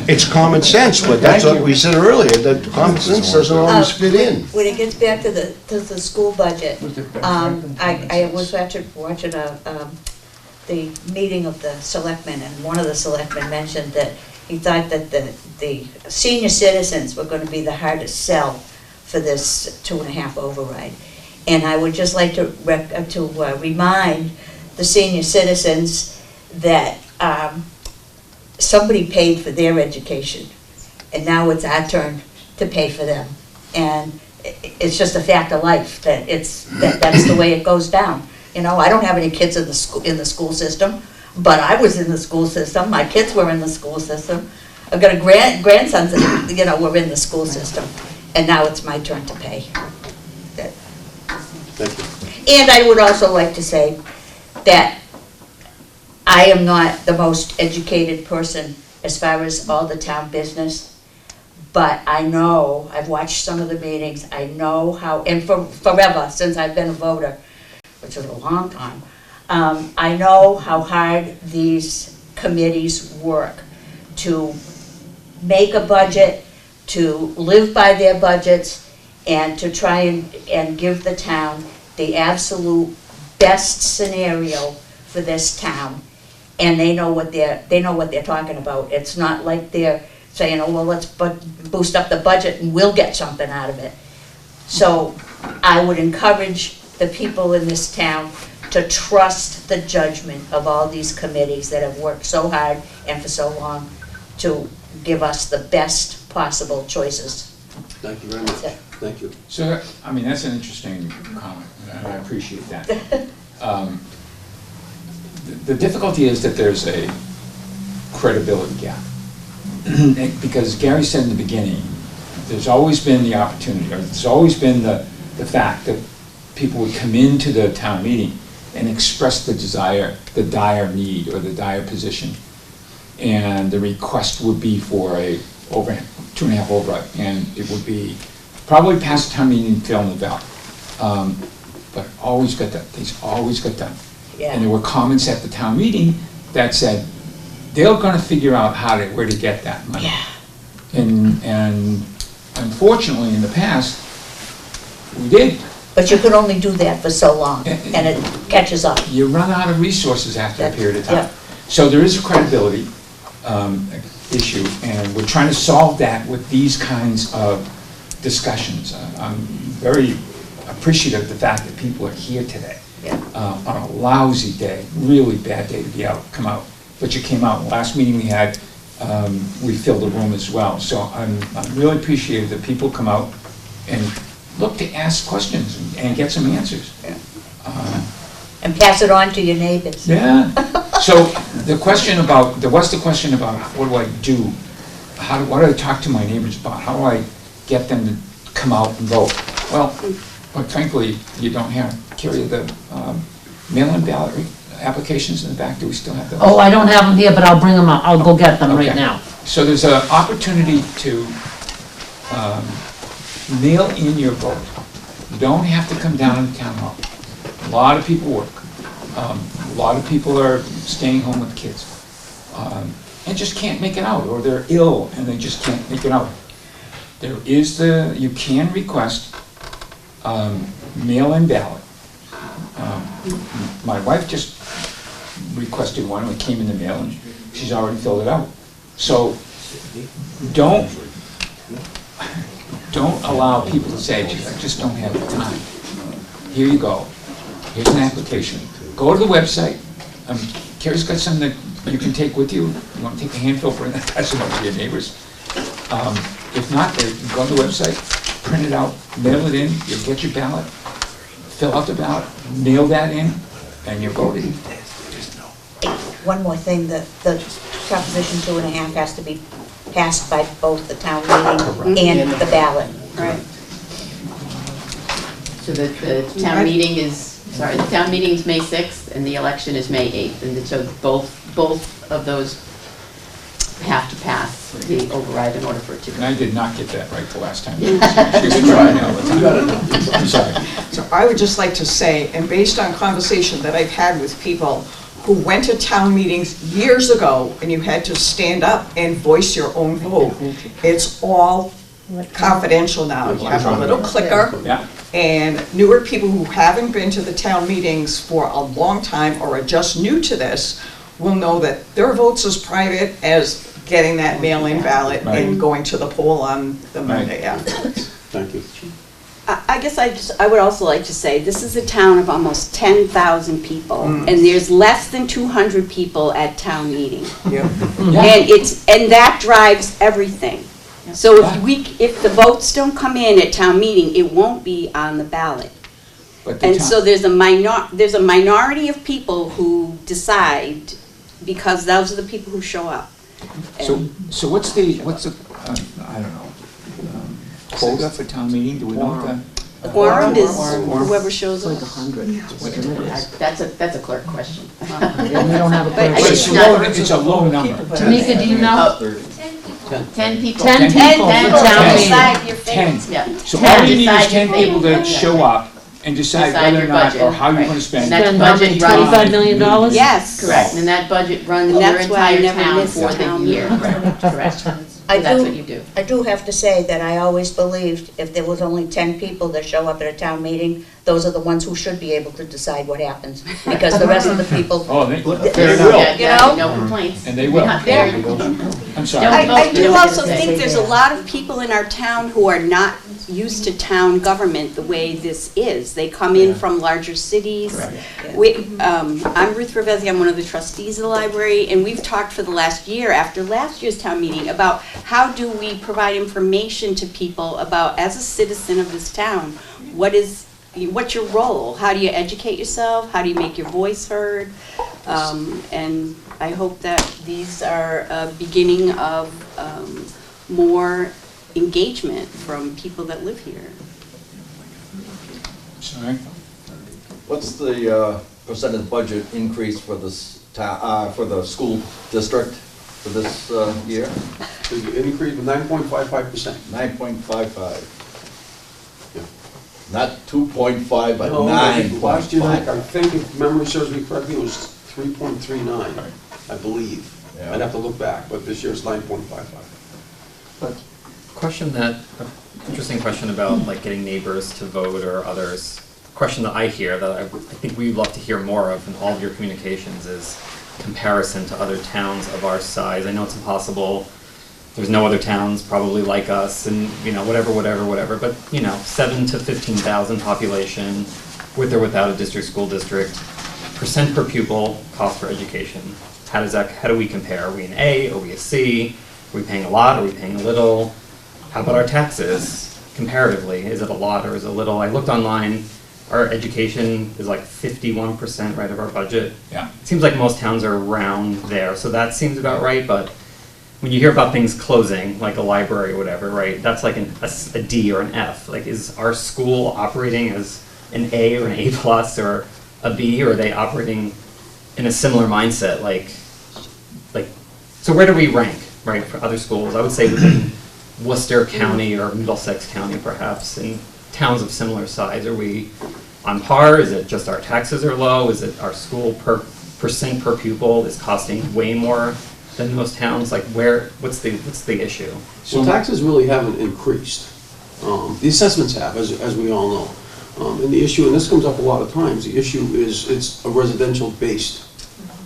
It's common sense, but that's what we said earlier, that common sense doesn't always fit in. When it gets back to the school budget, With the- I was watching the meeting of the selectmen, and one of the selectmen mentioned that he thought that the senior citizens were gonna be the hardest sell for this 2.5 override. And I would just like to remind the senior citizens that somebody paid for their education, and now it's our turn to pay for them. And it's just a fact of life, that that's the way it goes down. You know, I don't have any kids in the school system, but I was in the school system, my kids were in the school system. I've got grandsons that, you know, were in the school system, and now it's my turn to pay. Thank you. And I would also like to say that I am not the most educated person as far as all the town business, but I know, I've watched some of the meetings, I know how, and forever, since I've been a voter, which is a long time, I know how hard these committees work to make a budget, to live by their budgets, and to try and give the town the absolute best scenario for this town. And they know what they're talking about. It's not like they're saying, oh, well, let's boost up the budget and we'll get something out of it. So I would encourage the people in this town to trust the judgment of all these committees that have worked so hard and for so long to give us the best possible choices. Thank you very much. That's it. Thank you. So, I mean, that's an interesting comment, and I appreciate that. The difficulty is that there's a credibility gap. Because Gary said in the beginning, there's always been the opportunity, or there's always been the fact that people would come into the town meeting and express the desire, the dire need, or the dire position. And the request would be for a 2.5 override, and it would be probably past town meeting and fill in the ballot. But always got done, these always got done. Yeah. And there were comments at the town meeting that said, they're gonna figure out where to get that money. Yeah. And unfortunately, in the past, we did. But you can only do that for so long, and it catches up. You run out of resources after a period of Yeah. time. So there is a credibility issue, and we're trying to solve that with these kinds of discussions. I'm very appreciative of the fact that people are here today. Yeah. On a lousy day, really bad day to be out, come out. But you came out. Last meeting we had, we filled the room as well. So I'm really appreciative that people come out and look to ask questions and get some answers. Yeah. And pass it on to your neighbors. Yeah. So the question about, there was the question about what do I do? What do I talk to my neighbors about? How do I get them to come out and vote? Well, quite frankly, you don't carry the mail-in ballot applications in the back. Do we still have those? Oh, I don't have them here, but I'll bring them out. I'll go get them right Okay. now. So there's an opportunity to mail in your vote. You don't have to come down to town hall. A lot of people work. A lot of people are staying home with kids and just can't make it out, or they're ill and they just can't make it out. There is you can request mail-in ballot. My wife just requested one, and it came in the mail, and she's already filled it out. So don't allow people to say, "Gee, I just don't have the time." Here you go. Here's an application. Go to the website. Carrie's got some that you can take with you. You want to take a handful, bring that to your neighbors. If not, you can go to the website, print it out, mail it in, you'll get your ballot, fill out the ballot, mail that in, and you're voting. One more thing, the Proposition 2.5 has to be passed by both the town meeting and the ballot. Right. So the town meeting is May 6th, and the election is May 8th, and so both of those have to pass the override in order for it to And go. I did not get that right the last time. She was trying all the time. I'm sorry. So I would just like to say, and based on conversation that I've had with people who went to town meetings years ago, and you had to stand up and voice your own vote, it's all confidential now. You have a little clicker, Yeah. and newer people who haven't been to the town meetings for a long time or are just new to this will know that their vote's as private as getting that mail-in ballot Right. and going to the poll on the Monday Right. afterwards. Thank you. I guess I would also like to say, this is a town of almost 10,000 people, and there's less than 200 people at town meeting. Yep. And that drives everything. So if the votes don't come in at town meeting, it won't be on the ballot. But the And town- so there's a minority of people who decide, because those are the people who show up. So what's the, I don't know, quota for town meeting? Do we know what The quorum is Quorum. whoever shows up. That's a clerk question. We don't have a But clerk. It's a low number. Tamika, do you know? 10 people. 10 people for town Ten. meeting. Decide your fate. 10. Yeah. So all you need is Decide 10 your people fate. to show up and decide Decide whether or your not, budget. or how you're Right. gonna spend. And that's Spend how budget many, runs- $25 million? Yes. Correct, and that budget runs And your that's why I entire never town miss for the the town year. meeting. Correct. I That's do- what you do. I do have to say that I always believed if there was only 10 people that show up at a town meeting, those are the ones who should be able to decide what happens. Because the rest of the people, Oh, they Fair will, enough. You know? No complaints. and they will. Not fair. I'm sorry. Don't- I do don't also say. think there's a lot of people in our town who are not used to town government the way this is. They come in from larger cities. I'm Ruth Rivesi, I'm one of the trustees of the library, and we've talked for the last year, after last year's town meeting, about how do we provide information to people about, as a citizen of this town, what's your role? How do you educate yourself? How do you make your voice heard? And I hope that these are a beginning of more engagement from people that live here. Sorry? What's the percentage budget increase for this for the school district for this year? The increase was 9.55%. 9.55. Not 2.5, but No, last year, I 9.5. think, if memory serves me correctly, it was 3.39, I believe. Yeah. I'd have to look back, but this year's 9.55. Interesting question about like getting neighbors to vote or others. The question that I hear that I think we'd love to hear more of in all of your communications is comparison to other towns of our size. I know it's impossible. There's no other towns probably like us, and whatever. But 7 to 15,000 population, with or without a district school district, percent per pupil, cost for education. How do we compare? Are we an A? Are we a C? Are we paying a lot? Are we paying a little? How about our taxes comparatively? Is it a lot or is it a little? I looked online. Our education is like 51%, right, of our budget. Yeah. It seems like most towns are around there, so that seems about right. But when you hear about things closing, like a library or whatever, right, that's like a D or an F. Like, is our school operating as an A or an A plus or a B, or are they operating in a similar mindset? Like, so where do we rank, right, for other schools? I would say within Worcester County or Middlesex County, perhaps, in towns of similar size. Are we on par? Is it just our taxes are low? Is it our school percent per pupil is costing way more than most towns? Like, what's the issue? So taxes really haven't increased. The assessments have, as we all know. And the issue, and this comes up a lot of times, the issue is it's a residential-based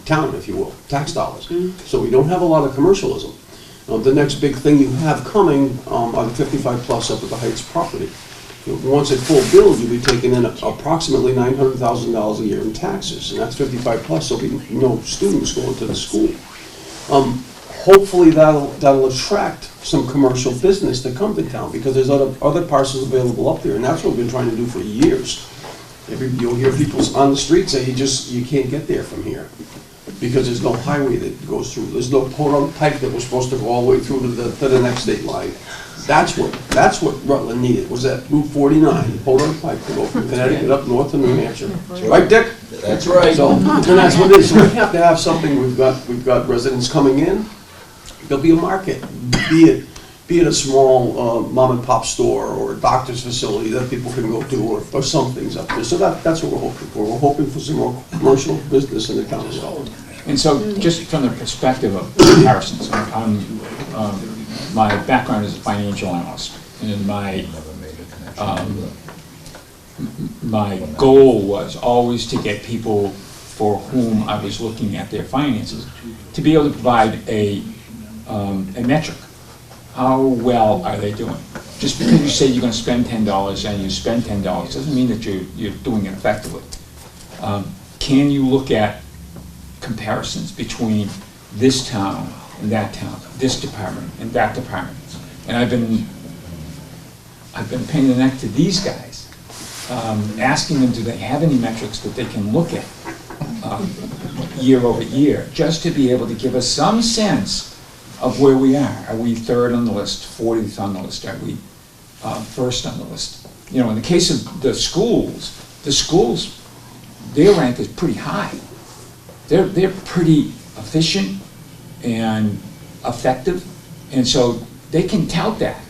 town, if you will, tax dollars. So we don't have a lot of commercialism. The next big thing you have coming are the 55 plus up at the Heights property. Once at full build, you'll be taking in approximately $900,000 a year in taxes, and that's 55 plus, so there'll be no students going to the school. Hopefully that'll attract some commercial business to come to town, because there's other parcels available up there, and that's what we've been trying to do for years. You'll hear people on the street say you can't get there from here, because there's no highway that goes through. There's no prototype that was supposed to go all the way through to the next state line. That's what Rutland needed, was that Route 49, prototype to go from Connecticut up north to New Hampshire. Right, Dick? That's right. So, and that's what it is. So we have to have something. We've got residents coming in. There'll be a market, be it a small mom and pop store or a doctor's facility that people can go to, or some things up there. So that's what we're hoping for. We're hoping for some more commercial business in the town as well. And so, just from the perspective of comparisons, my background is a financial analyst, and my goal was always to get people for whom I was looking at their finances to be able to provide a metric. How well are they doing? Just because you say you're going to spend $10 and you spend $10 doesn't mean that you're doing it effectively. Can you look at comparisons between this town and that town, this department and that department? And I've been paying the neck to these guys, asking them, do they have any metrics that they can look at year over year, just to be able to give us some sense of where we are. Are we third on the list, 40th on the list? Are we first on the list? In the case of the schools, their rank is pretty high. They're pretty efficient and effective, and so they can tout that.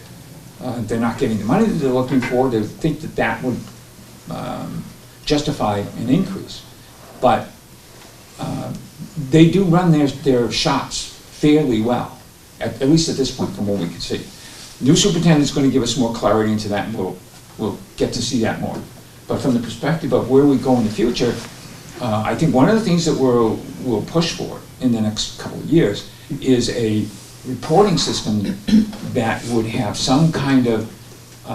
They're not getting the money that they're looking for. They think that would justify an increase. But they do run their shops fairly well, at least at this point from what we can see. New superintendent's going to give us more clarity into that, and we'll get to see that more. But from the perspective of where we go in the future, I think one of the things that we'll push for in the next couple of years is a reporting system that would have some kind of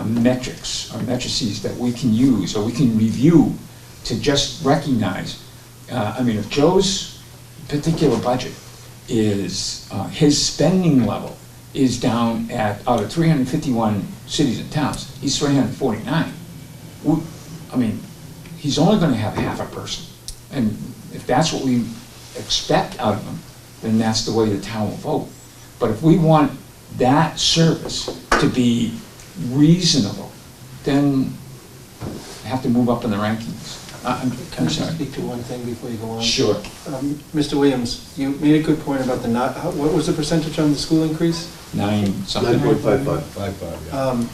metrics or matrices that we can use or we can review to just recognize, I mean, if Joe's particular budget is, his spending level is down at, out of 351 cities and towns, he's 349. I mean, he's only gonna have half a person. And if that's what we expect out of him, then that's the way the town will vote. But if we want that service to be reasonable, then we have to move up in the rankings. Can I just speak to one thing before you go on? Sure. Mr. Williams, you made a good point about the not, what was the percentage on the school increase? 9 something. 9.55. 5.5, yeah.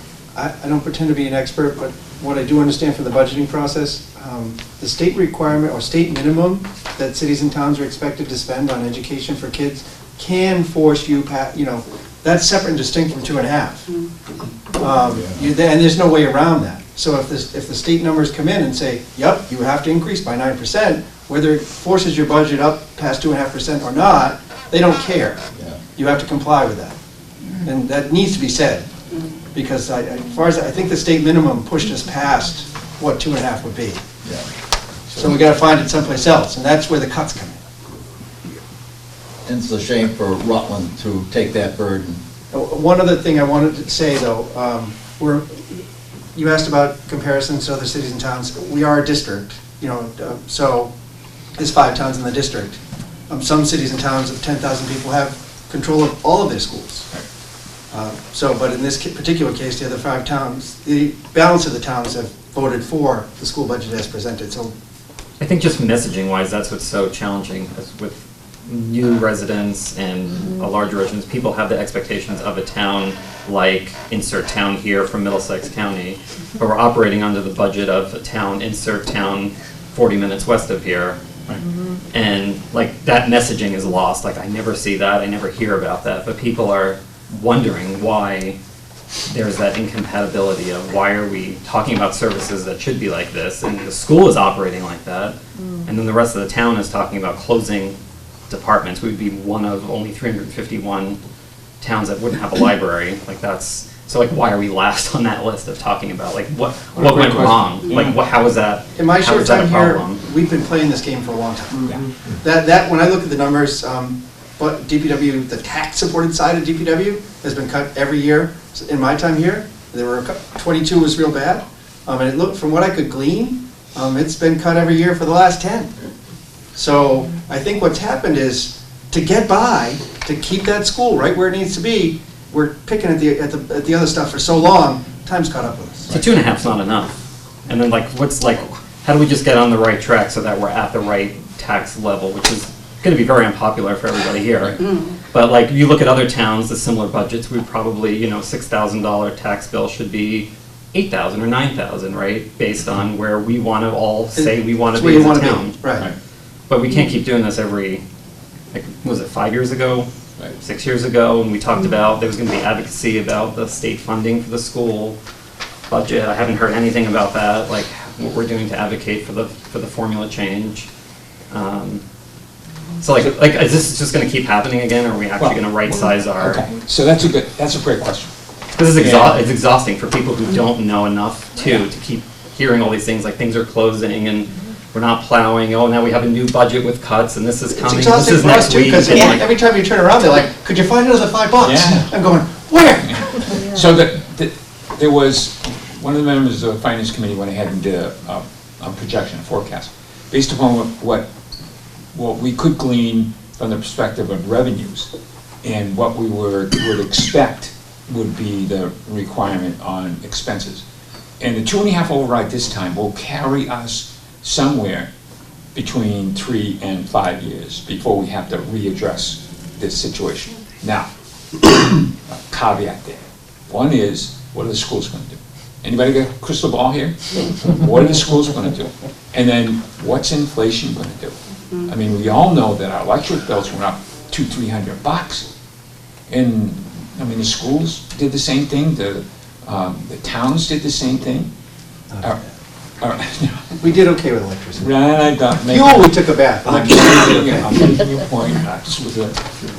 I don't pretend to be an expert, but what I do understand from the budgeting process, the state requirement or state minimum that cities and towns are expected to spend on education for kids can force you, that's separate and distinct from 2.5. And there's no way around that. So if the state numbers come in and say, yep, you have to increase by 9%, whether it forces your budget up past 2.5% or not, they don't care. Yeah. You have to comply with that. And that needs to be said, because as far as I think the state minimum pushed us past what 2.5 would be. Yeah. So we gotta find it someplace else, and that's where the cuts come in. And it's a shame for Rutland to take that burden. One other thing I wanted to say, though, you asked about comparisons to other cities and towns. We are a district, so there's 5 towns in the district. Some cities and towns of 10,000 people have control of all of their schools. But in this particular case, the other 5 towns, the balance of the towns have voted for the school budget as presented. So I think just messaging-wise, that's what's so challenging as with new residents and a larger residents. People have the expectations of a town like insert town here from Middlesex County, but we're operating under the budget of a town, insert town 40 minutes west of here. And like that messaging is lost. Like I never see that, I never hear about that, but people are wondering why there's that incompatibility of why are we talking about services that should be like this and the school is operating like that, and then the rest of the town is talking about closing departments. We would be one of only 351 towns that wouldn't have a library. Like that's, so like why are we last on that list of talking about like what went wrong? Like how is that? in my how short is that time a here, problem? we've been playing this game for a long time. That when I look at the numbers, but DPW, the tax-supported side of DPW has been cut every year. In my time here, there were 22 was real bad, and it looked, from what I could glean, it's been cut every year for the last 10. So I think what's happened is to get by, to keep that school right where it needs to be, we're picking at the other stuff for so long. Time's caught up with us. So 2.5's not enough. And then like how do we just get on the right track so that we're at the right tax level, which is going to be very unpopular for everybody here. But like you look at other towns, the similar budgets, we probably, $6,000 tax bill should be 8,000 or 9,000, right? Based on where we want to all say we want to be as a town. Right. But we can't keep doing this every, was it 5 years ago? 6 years ago, and we talked about there was going to be advocacy about the state funding for the school budget. I haven't heard anything about that, like what we're doing to advocate for the formula change. So is this just going to keep happening again, or are we actually going to right-size our? Okay, so that's a great question. This is it's exhausting for people who don't know enough to keep hearing all these things, like things are closing and we're not plowing, oh, now we have a new budget with cuts and this is coming, this is next week. Because every time you turn around, they're like, could you find another $5? Yeah. I'm going, where? So there was, one of the members of the Finance Committee went ahead and did a projection, a forecast, based upon what we could glean from the perspective of revenues and what we would expect would be the requirement on expenses. And the 2.5 override this time will carry us somewhere between 3 and 5 years before we have to readdress this situation. Now, a caveat there. One is, what are the schools going to do? Anybody got a crystal ball here? What are the schools going to do? And then, what's inflation going to do? I mean, we all know that our electric bills went up $200-300, and I mean the schools did the same thing. The towns did the same thing. We did okay with electricity. Right, Fuel, we took a bath. I'm making your point.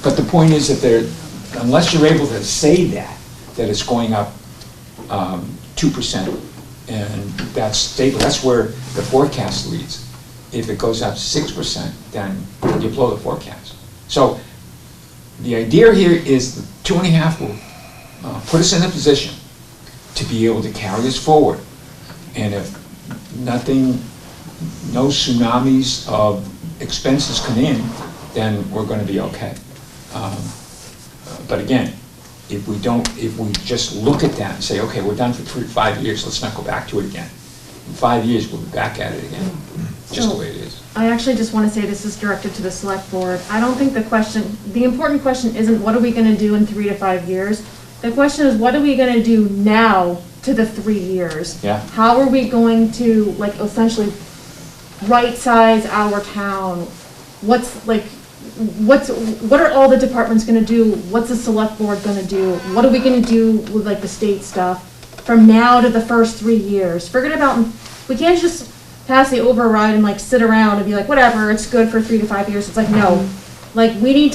But the point is that unless you're able to say that it's going up 2%, and that's stable. That's where the forecast leads. If it goes up 6%, then you blow the forecast. So the idea here is the 2.5 will put us in a position to be able to carry this forward. And if no tsunamis of expenses come in, then we're going to be okay. But again, if we just look at that and say, okay, we're done for 5 years, let's not go back to it again. In 5 years, we'll be back at it again, just the way it is. I actually just want to say this is directed to the select board. I don't think the important question isn't what are we going to do in 3 to 5 years? The question is what are we going to do now to the 3 years? Yeah. How are we going to essentially right size our town? What are all the departments going to do? What's the select board going to do? What are we going to do with the state stuff from now to the first 3 years? Forget about, we can't just pass the override and sit around and be like, whatever, it's good for 3 to 5 years. It's no. We need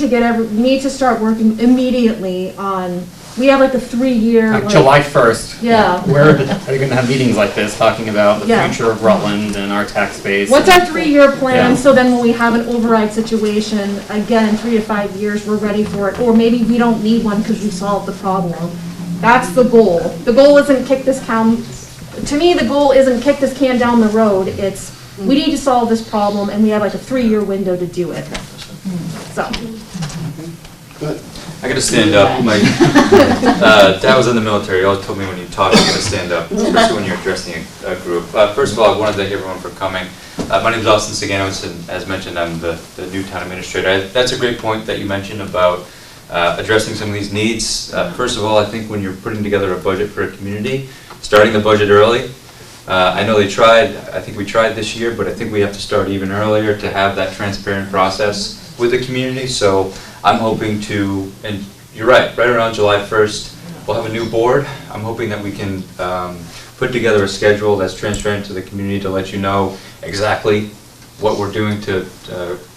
to start working immediately on, we have a 3-year. July 1st. Yeah. Where are you going to have meetings like this talking about the Yeah. future of Rutland and our tax base? What's our 3-year plan? Yeah. So then when we have an override situation, again, in 3 to 5 years, we're ready for it. Or maybe we don't need one because we solved the problem. That's the goal. The goal isn't kick this can, to me, the goal isn't kick this can down the road. It's, we need to solve this problem and we have a 3-year window to do it. So. I gotta stand up. My dad was in the military. He always told me when you talk, you gotta stand up, especially when you're addressing a group. First of all, I wanted to thank everyone for coming. My name is Austin Saganos, and as mentioned, I'm the new town administrator. That's a great point that you mentioned about addressing some of these needs. First of all, I think when you're putting together a budget for a community, starting the budget early. I know they tried, I think we tried this year, but I think we have to start even earlier to have that transparent process with the community. So I'm hoping to, and you're right around July 1st, we'll have a new board. I'm hoping that we can put together a schedule that's transparent to the community to let you know exactly what we're doing to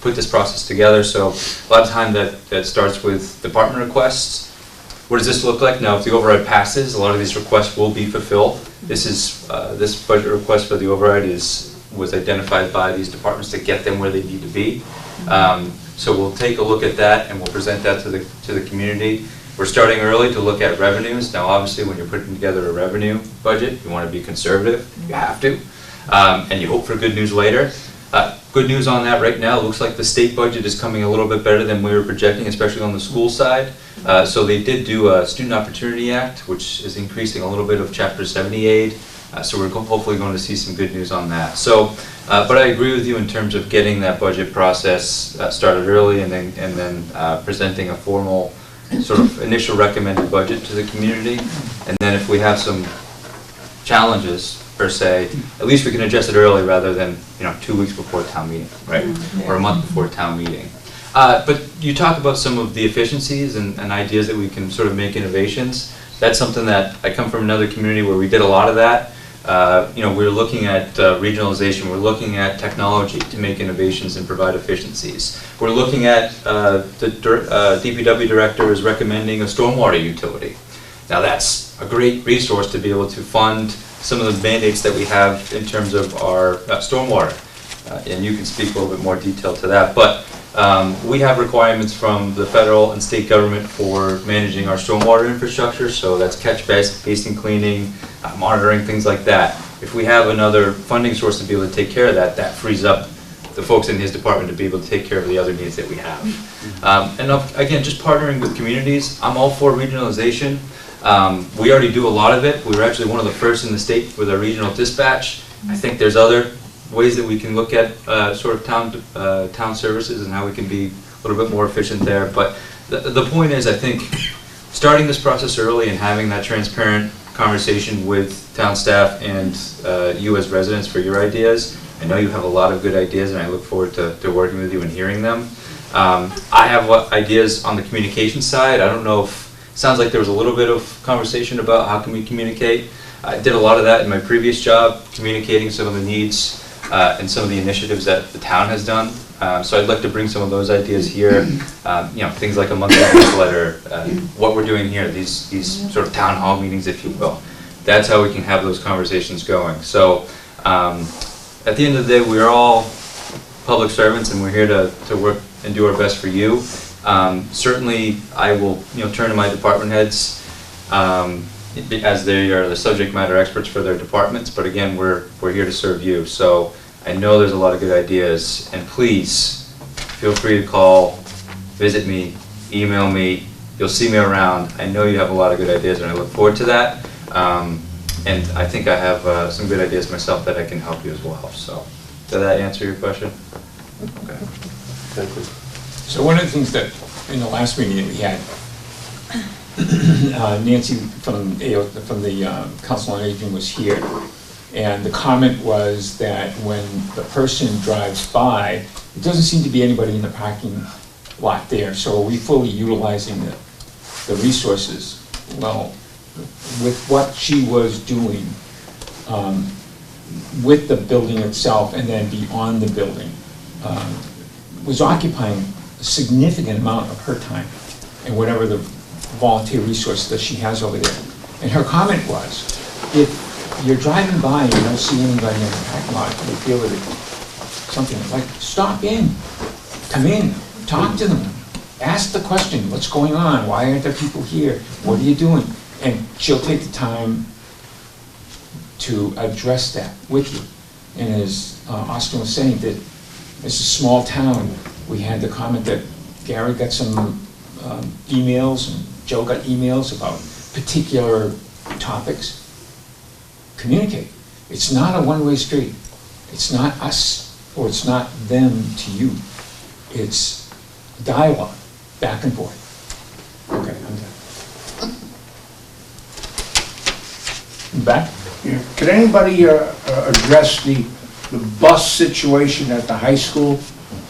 put this process together. So a lot of time that starts with department requests. What does this look like? Now, if the override passes, a lot of these requests will be fulfilled. This is this budget request for the override was identified by these departments to get them where they need to be. So we'll take a look at that and we'll present that to the community. We're starting early to look at revenues. Now, obviously, when you're putting together a revenue budget, you want to be conservative. You have to, and you hope for good news later. Good news on that right now, looks like the state budget is coming a little bit better than we were projecting, especially on the school side. So they did do a Student Opportunity Act, which is increasing a little bit of Chapter 70 aid. So we're hopefully going to see some good news on that. So, but I agree with you in terms of getting that budget process started early and then presenting a formal sort of initial recommended budget to the community. And then if we have some challenges, per se, at least we can address it early rather than 2 weeks before town meeting, right? Or a month before town meeting. But you talk about some of the efficiencies and ideas that we can sort of make innovations. That's something that I come from another community where we did a lot of that. We're looking at regionalization. We're looking at technology to make innovations and provide efficiencies. We're looking at the DPW director is recommending a stormwater utility. Now that's a great resource to be able to fund some of the mandates that we have in terms of our stormwater. And you can speak a little bit more detail to that. But we have requirements from the federal and state government for managing our stormwater infrastructure. So that's catch basin cleaning, monitoring, things like that. If we have another funding source to be able to take care of that, that frees up the folks in his department to be able to take care of the other needs that we have. And again, just partnering with communities. I'm all for regionalization. We already do a lot of it. We were actually one of the first in the state with our regional dispatch. I think there's other ways that we can look at sort of town services and how we can be a little bit more efficient there. But the point is, I think, starting this process early and having that transparent conversation with town staff and you as residents for your ideas. I know you have a lot of good ideas, and I look forward to working with you and hearing them. I have ideas on the communication side. I don't know if sounds like there was a little bit of conversation about how can we communicate. I did a lot of that in my previous job, communicating some of the needs and some of the initiatives that the town has done. So I'd like to bring some of those ideas here. Things like a monthly newsletter, what we're doing here, these sort of town hall meetings, if you will. that's how we can have those conversations going. So at the end of the day, we're all public servants, and we're here to work and do our best for you. Certainly, I will turn to my department heads as they are the subject matter experts for their departments. But again, we're here to serve you. So I know there's a lot of good ideas, and please feel free to call, visit me, email me. You'll see me around. I know you have a lot of good ideas, and I look forward to that. And I think I have some good ideas myself that I can help you as well. So, did that answer your question? Okay. Thank you. So one of the things that, in the last meeting that we had, Nancy from the Council on Aging was here, and the comment was that when the person drives by, it doesn't seem to be anybody in the parking lot there. So are we fully utilizing the resources? Well, with what she was doing with the building itself and then beyond the building, was occupying a significant amount of her time and whatever the volunteer resources that she has over there. And her comment was, if you're driving by and you don't see anybody in the parking lot, you feel that it's something like, stop in, come in, talk to them, ask the question, what's going on? Why aren't there people here? What are you doing? And she'll take the time to address that with you. And as Austin was saying, that it's a small town. We had the comment that Gary got some emails and Joe got emails about particular topics. Communicate. It's not a one-way street. It's not us or it's not them to you. It's dialogue, back and forth. Okay, I'm done. Back? Yeah. Could anybody address the bus situation at the high school?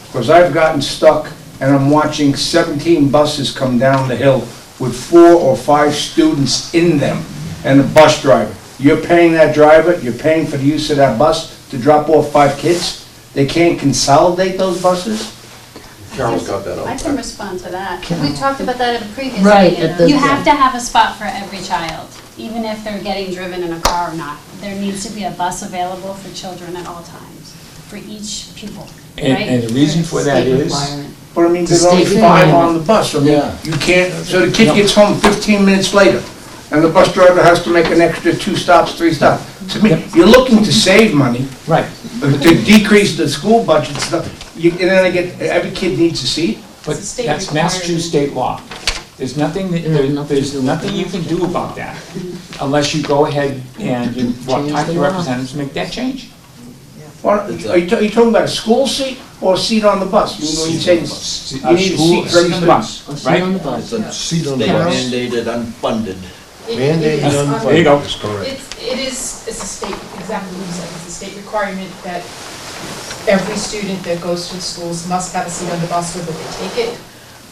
Because I've gotten stuck and I'm watching 17 buses come down the hill with 4 or 5 students in them and a bus driver. You're paying that driver, you're paying for the use of that bus to drop off 5 kids? They can't consolidate those buses? Carol's got that I up. can respond to that. We talked about that at a previous Right, meeting. at the- You have to have a spot for every child, even if they're getting driven in a car or not. There needs to be a bus available for children at all times, for each pupil, right? And the reason for that is, But I mean, there's only 5 on the bus, I mean, you can't, so the kid gets home 15 minutes later, and the bus driver has to make an extra 2 stops, 3 stops. To me, you're looking to save money, right, to decrease the school budget and stuff, and then every kid needs a seat. but that's Massachusetts state law. There's nothing there's nothing you can do about that unless you go ahead and you talk to your representatives and make that change. Well, are you talking about a school seat or a seat on the bus? When you say you need a seat for every student? Right? It's a state mandated, unfunded. Mandated unfunded. There you go. That's correct. It's a state, exactly what you said, it's a state requirement that every student that goes to the schools must have a seat on the bus, whether they take it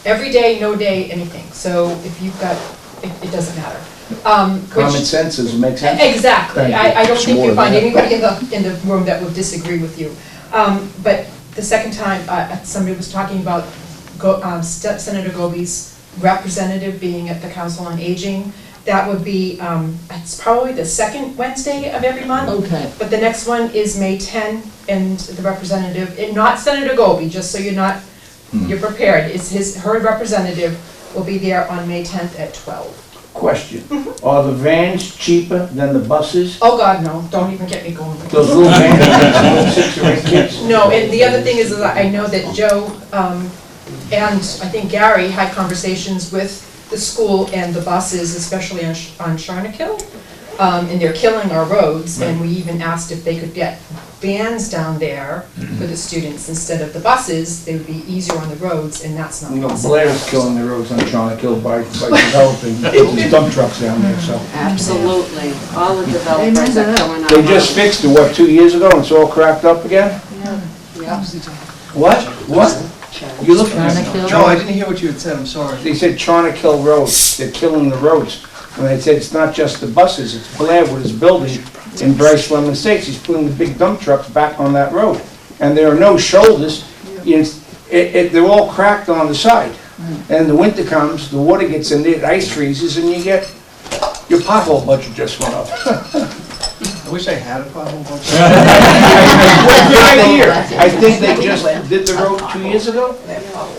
every day, no day, anything. So if you've got, it doesn't matter. Common sense doesn't make sense? Exactly. Thank you. I don't think More you'll find than anybody in the room that would disagree with you. But the second time, somebody was talking about Senator Goby's representative being at the Council on Aging. That would be, it's probably the second Wednesday of every month. Okay. But the next one is May 10, and the representative, and not Senator Goby, just so you're prepared. Her representative will be there on May 10th at 12. Question, are the vans cheaper than the buses? Oh, God, no, don't even get me going. Those little vans, 6 or 8 kids? No, and the other thing is that I know that Joe and I think Gary had conversations with the school and the buses, especially on Charnock-Hill, and they're killing our roads, and we even asked if they could get vans down there for the students instead of the buses. They would be easier on the roads, and that's not You know, possible. Blair's killing the roads on Charnock-Hill by developing those dump trucks down there, so. Absolutely. All the developers are going on. They just fixed it, 2 years ago, and it's all cracked up again? What? What? You looking at me? No, I didn't hear what you had said, I'm sorry. They said Charnock-Hill Road, they're killing the roads. And they said it's not just the buses, it's Blair with his building in Bryce Lemon Estates. He's putting the big dump trucks back on that road. And there are no shoulders, they're all cracked on the side. And the winter comes, the water gets in there, ice freezes, and you Your pothole budget just went up. I wish I had a pothole budget. Right here, I think they just did the road 2 years ago,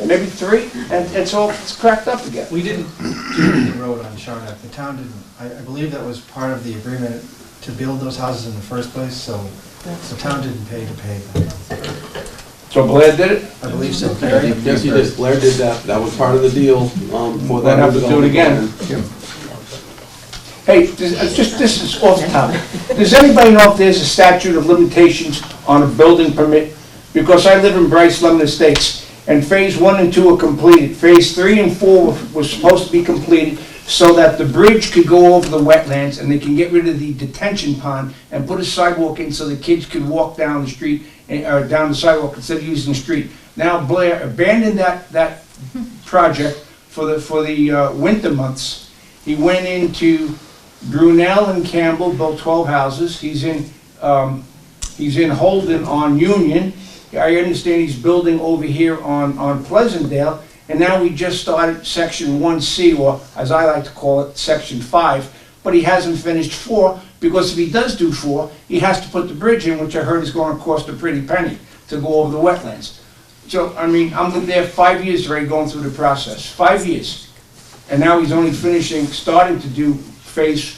maybe 3, and it's cracked up again. We didn't do the road on Charnock. The town didn't. I believe that was part of the agreement to build those houses in the first place, so the town didn't pay to pay them. So Blair did it? I believe so. Larry? Yes, he did. Blair did that. That was part of the deal, for that. We'll have to do it again. Hey, this is off topic. Does anybody know if there's a statute of limitations on a building permit? Because I live in Bryce Lemon Estates, and phase 1 and 2 are completed. Phase 3 and 4 was supposed to be completed so that the bridge could go over the wetlands and they can get rid of the detention pond and put a sidewalk in so the kids could walk down the street, or down the sidewalk instead of using the street. Now Blair abandoned that project for the winter months. He went into Brunel and Campbell, built 12 houses. He's in Holden on Union. I understand he's building over here on Pleasantdale. And now we just started section 1C, or as I like to call it, section 5. But he hasn't finished 4, because if he does do 4, he has to put the bridge in, which I heard is going to cost a pretty penny to go over the wetlands. So, I mean, I'm been there 5 years already going through the process, 5 years. And now he's only starting to do phase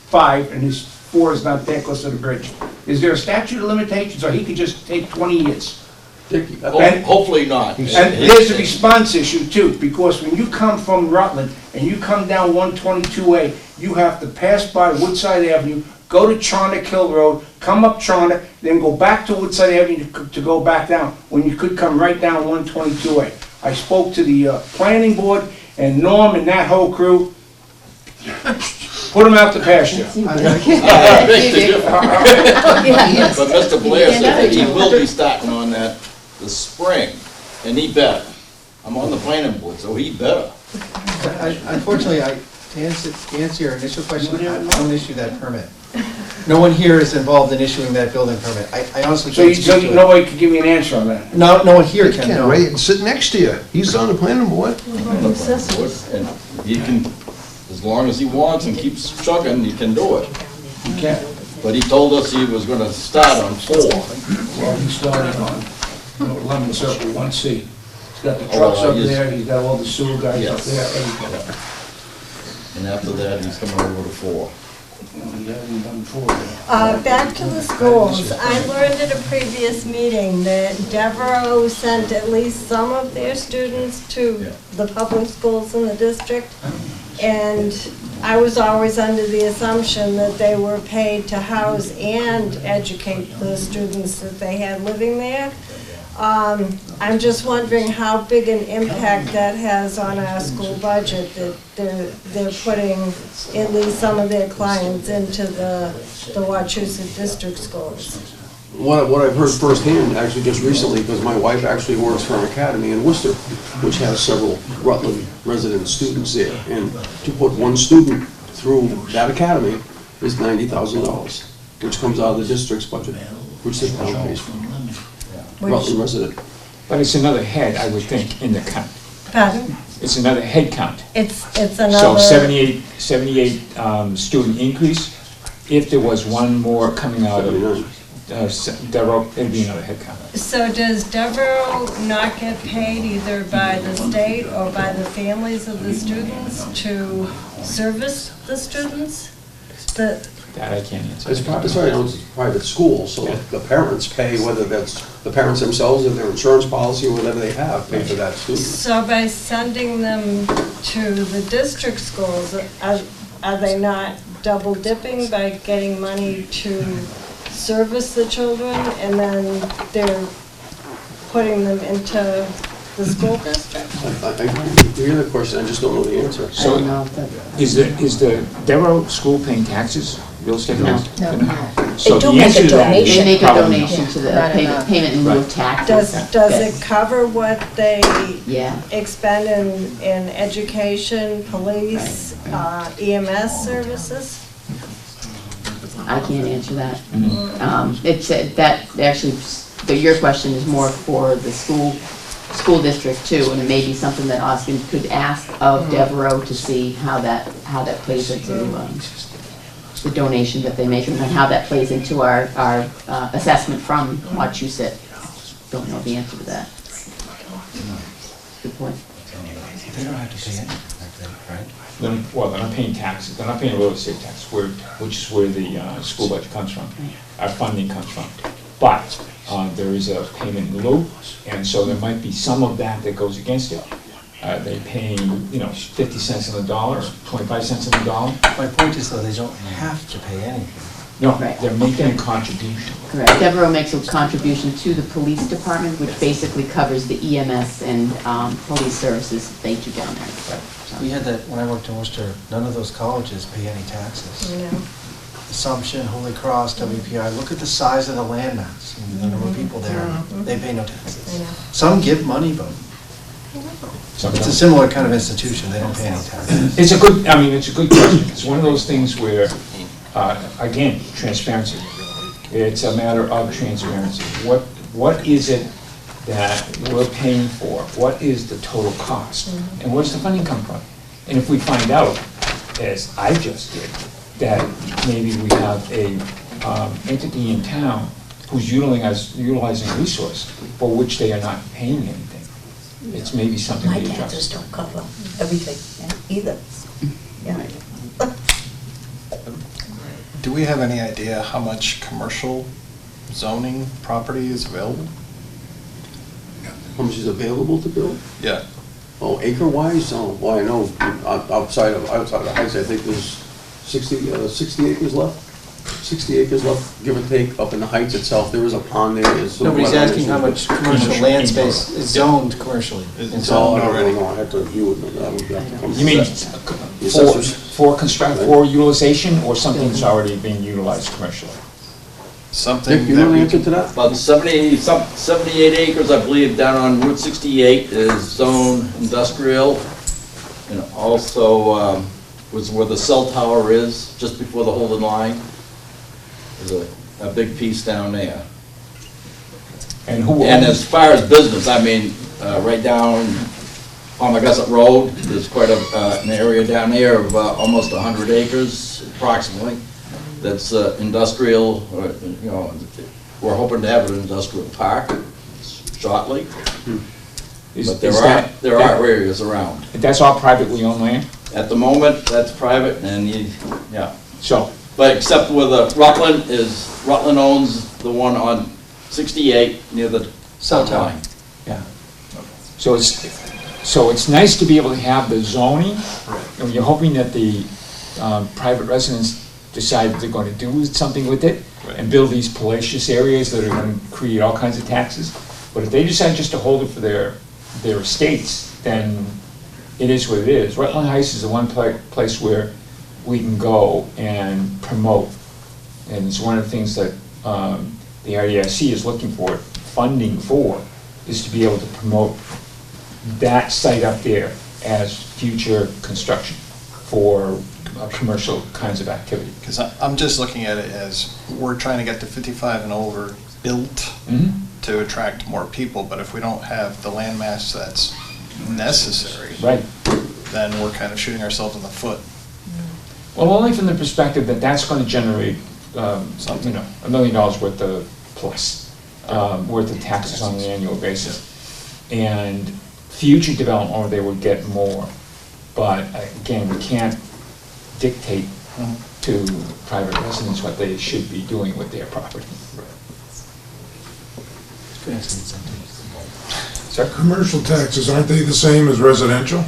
5, and his 4 is not there because of the bridge. Is there a statute of limitations, or he could just take 20 years? Hopefully not. And there's a response issue too, because when you come from Rutland and you come down 122A, you have to pass by Woodside Avenue, go to Charnock Hill Road, come up Charnock, then go back to Woodside Avenue to go back down, when you could come right down 122A. I spoke to the planning board, and Norm and that whole crew, put them out to pasture. But Mr. Blair said that he will be starting on that this spring, and he better. I'm on the planning board, so he better. Unfortunately, to answer your initial question, I don't issue that permit. No one here is involved in issuing that building permit. I honestly can't speak to it. Nobody can give me an answer on that? No one here can, Can't no. wait and sit next to you. He's on the planning board. And he can, as long as he wants and keeps chugging, he can do it. He can. But he told us he was gonna start on 4. Well, he's starting on Lemon Circle 1C. He's got the trucks up there, he's got all the sewer guys up there, everything. And after that, he's coming over to 4. He hasn't done 4 yet. Back to the schools. I learned at a previous meeting that Devereaux sent at least some of their students to the public schools in the district. And I was always under the assumption that they were paid to house and educate the students that they had living there. I'm just wondering how big an impact that has on our school budget, that they're putting at least some of their clients into the Wachusett district schools. What I've heard firsthand, actually just recently, because my wife actually works for an academy in Worcester, which has several Rutland resident students there, and to put one student through that academy is $90,000, which comes out of the district's budget, which the town pays for. Rutland resident. But it's another head, I would think, in the count. Pardon? It's another head count. It's another... So 78 student increase. If there was one more coming out of Devereaux, it'd be another head count. So does Devereaux not get paid either by the state or by the families of the students to service the students? That I can't answer. It's a private school, so the parents pay, whether that's the parents themselves or their insurance policy or whatever they have, pay for that student. So by sending them to the district schools, are they not double dipping by getting money to service the children and then they're putting them into the school district? I hear the question, I just don't know the answer. So is the Devereaux school paying taxes? Real estate taxes? No. So They do the make answer a to that is donation. They make a probably donation no. to the payment in lieu of taxes. Does it cover what they Yeah. expend in education, police, EMS services? I can't answer that. It's that actually, your question is more for the school school district too, and it may be something that Austin could ask of Devereaux to see how that plays into the donation that they make, and how that plays into our assessment from Wachusett. Don't know the answer to that. Good point. They don't have to pay anything, right? Well, they're not paying taxes, they're not paying real estate tax, which is where the school budget comes from, our funding comes from. But there is a payment in lieu, and so there might be some of that that goes against it. They pay, 50 cents on the dollar, 25 cents on the dollar. My point is though, they don't have to pay anything. No, Right. they're making a contribution. Correct. Devereaux makes a contribution to the police department, which basically covers the EMS and police services they do down there. So- We had that, when I worked in Worcester, none of those colleges pay any taxes. Assumption, Holy Cross, WPI, look at the size of the landmass, and the number of people there, they pay no taxes. Some give money, but it's a similar kind of institution, they don't pay any taxes. It's a good question. It's one of those things where, again, transparency. It's a matter of transparency. What is it that we're paying for? What is the total cost? And where does the funding come from? And if we find out, as I just did, that maybe we have a entity in town who's utilizing a resource for which they are not paying anything, it's maybe something My to adjust. taxes don't cover everything either. Yeah. Do we have any idea how much commercial zoning property is available? How much is available to build? Yeah. Oh, acre-wise? Oh, well, I know, outside of the heights, I think there's 60 acres left. 60 acres left, give or take, up in the heights itself. There is a pond there. Nobody's asking how much commercial land space is zoned commercially. It's all, I don't know, I have to, you would know that. Would have to come You mean The assessors. for utilization, or something that's already being utilized commercially? Something. Dick, you know the answer to that? About 78 acres, I believe, down on Route 68 is zone industrial. And also was where the cell tower is, just before the Holden line. There's a big piece down there. And who And owns? as far as business, I mean, right down Palmagussit Road, there's quite an area down there of almost 100 acres approximately. That's industrial, we're hoping to have an industrial park shortly. But there are areas around. That's all privately owned land? At the moment, that's private, and yeah. So, but except where the Rutland owns the one on 68 near the cell tower. line. Yeah. So it's nice to be able to have the zoning, and you're hoping that the private residents decide that they're going to do something with it and build these palatial areas that are going to create all kinds of taxes. But if they decide just to hold it for their estates, then it is what it is. Rutland Heights is the one place where we can go and promote. And it's one of the things that the RDIC is looking for, funding for, is to be able to promote that site up there as future construction for commercial kinds of activity. Because I'm just looking at it as, we're trying to get to 55 and over built to attract more people, but if we don't have the land mass that's necessary, right, then we're kind of shooting ourselves in the foot. Well, only from the perspective that that's going to generate, $1 million worth of plus, worth of taxes on an annual basis. And future development, or they would get more. But again, we can't dictate to private residents what they should be doing with their property. Sir? Commercial taxes, aren't they the same as residential?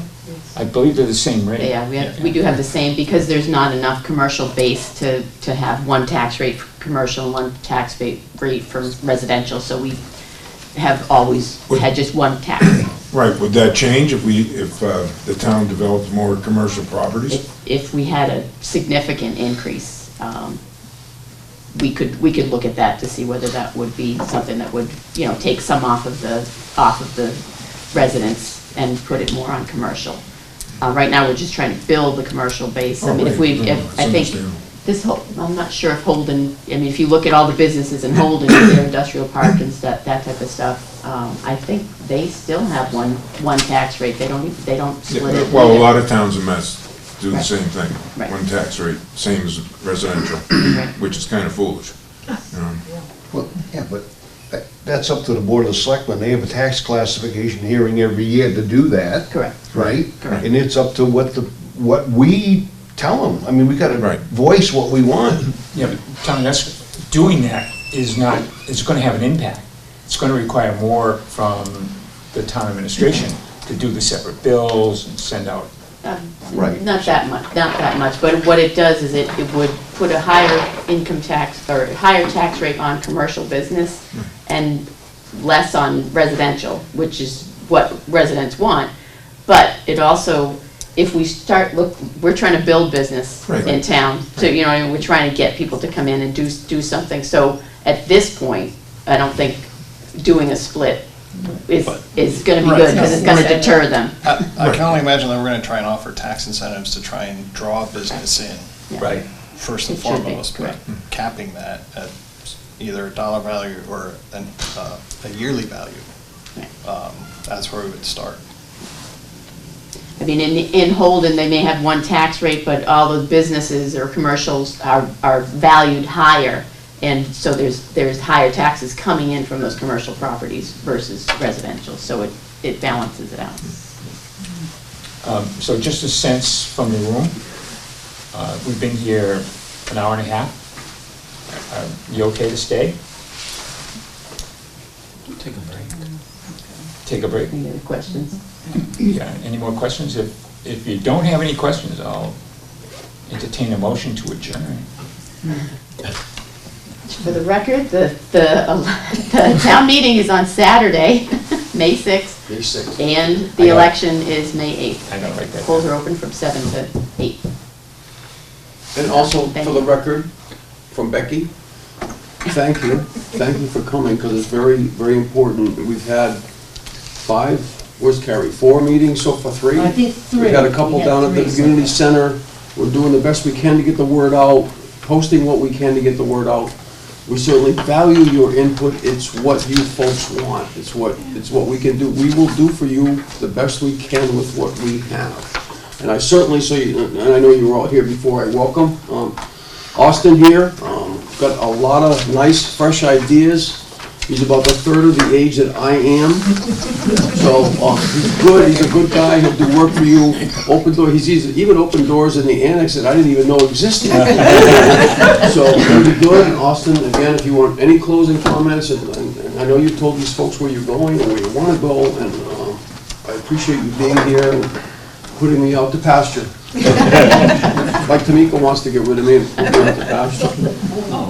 I believe they're the same rate. Yeah, we do have the same, because there's not enough commercial base to have one tax rate for commercial and one tax rate for residential, so we have always had just one tax rate. Right, would that change if the town develops more commercial properties? If we had a significant increase, we could look at that to see whether that would be something that would, take some off of the residents and put it more on commercial. Right now, we're just trying to build the commercial base. I mean, I think This whole, I'm not sure if Holden, I mean, if you look at all the businesses in Holden, their industrial park and stuff, that type of stuff, I think they still have one tax rate. They don't split it. Well, a lot of towns in Mass do the Right. same thing. Right. One tax rate, same as residential, which is kind of foolish. you know. Well, yeah, but that's up to the Board of the Selectmen. They have a tax classification hearing every year to do that. Correct. Right? Correct. And it's up to what we tell them. I mean, we gotta Right. voice what we want. Yeah, but Tommy, doing that is not, it's gonna have an impact. It's gonna require more from the town administration to do the separate bills and send out. Right. Not that much, but what it does is it would put a higher income tax, or higher tax rate on commercial business and less on residential, which is what residents want. But it also, if we start, we're trying to build business Right. in town, so, you know, we're trying to get people to come in and do something. So at this point, I don't think doing a split is gonna be good, because it's gonna deter them. I can only imagine that we're gonna try and offer tax incentives to try and draw business in. Right. First and It should be, foremost, but correct. capping that at either a dollar value or a yearly value. That's where we would start. I mean, in Holden, they may have one tax rate, but all those businesses or commercials are valued higher. And so there's higher taxes coming in from those commercial properties versus residential, so it balances it out. So just a sense from the room, we've been here an hour and a half. You okay to stay? Take a break. Take a break? Any other questions? Yeah, any more questions? If you don't have any questions, I'll entertain a motion to adjourn. For the record, the town meeting is on Saturday, May 6th. May 6th. And I the got it. election is May 8th. I gotta write that Polls down. are open from 7 to 8. And also, Thank for the you. record, from Becky, thank you. Thank you for coming, because it's very, very important. We've had 5, where's Carrie? 4 meetings so far, 3? I think 3. We've had a couple We had down at the 3 so community far. center. We're doing the best we can to get the word out, posting what we can to get the word out. We certainly value your input. It's what you folks want. It's what we can do. We will do for you the best we can with what we have. And I certainly, and I know you were all here before, I welcome Austin here. Got a lot of nice, fresh ideas. He's about a third of the age that I am. So he's good, he's a good guy, he'll do work for you. Open door, he's even opened doors in the annex that I didn't even know existed. So it'll be good. And Austin, again, if you want any closing comments, and I know you told these folks where you're going and where you want to go, and I appreciate you being here and putting me out to pasture. Like Tamika wants to get rid of me and put me out to pasture.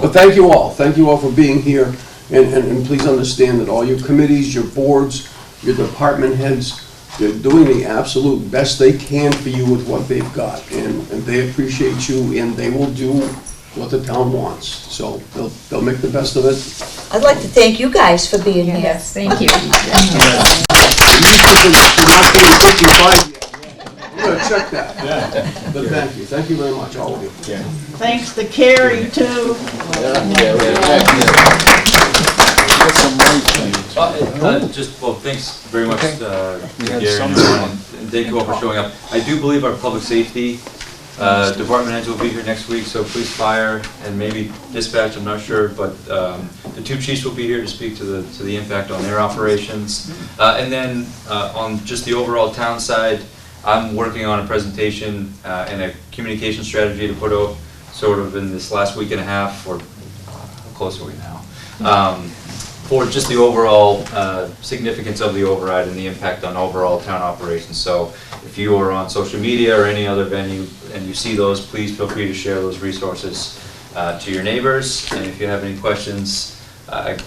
But thank you all for being here. And please understand that all your committees, your boards, your department heads, they're doing the absolute best they can for you with what they've got. And they appreciate you, and they will do what the town wants. So they'll make the best of it. I'd like to thank you guys for being here. Yes, thank you. I'm gonna check that. But thank you. Thank you very much, all of you. Thanks to Carrie, too. Thanks very much, We had Gary, some- and thank you all for showing up. I do believe our public safety department heads will be here next week, so police, fire, and maybe dispatch, I'm not sure, but the 2 chiefs will be here to speak to the impact on their operations. And then on just the overall town side, I'm working on a presentation and a communication strategy to put out sort of in this last week and a half, or how close are we now? For just the overall significance of the override and the impact on overall town operations. So if you are on social media or any other venue and you see those, please feel free to share those resources to your neighbors. And if you have any questions,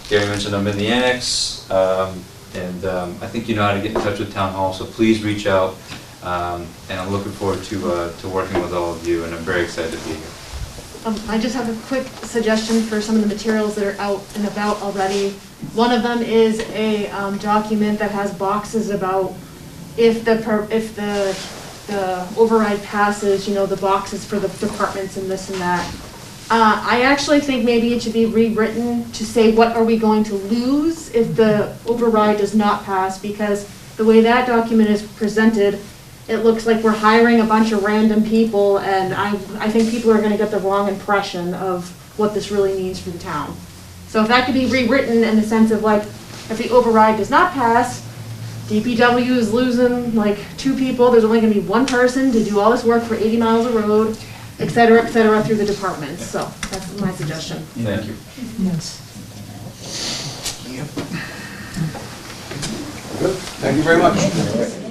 Gary mentioned I'm in the annex, and I think you know how to get in touch with Town Hall, so please reach out. And I'm looking forward to working with all of you, and I'm very excited to be here. I just have a quick suggestion for some of the materials that are out and about already. One of them is a document that has boxes about if the override passes, you know, the boxes for the departments and this and that. I actually think maybe it should be rewritten to say what are we going to lose if the override does not pass, because the way that document is presented, it looks like we're hiring a bunch of random people, and I think people are gonna get the wrong impression of what this really means for the town. So if that could be rewritten in the sense of like, if the override does not pass, DPW is losing like 2 people, there's only gonna be 1 person to do all this work for 80 miles of road, et cetera, through the departments. So that's my suggestion. Thank you. Yes. Good, thank you very much.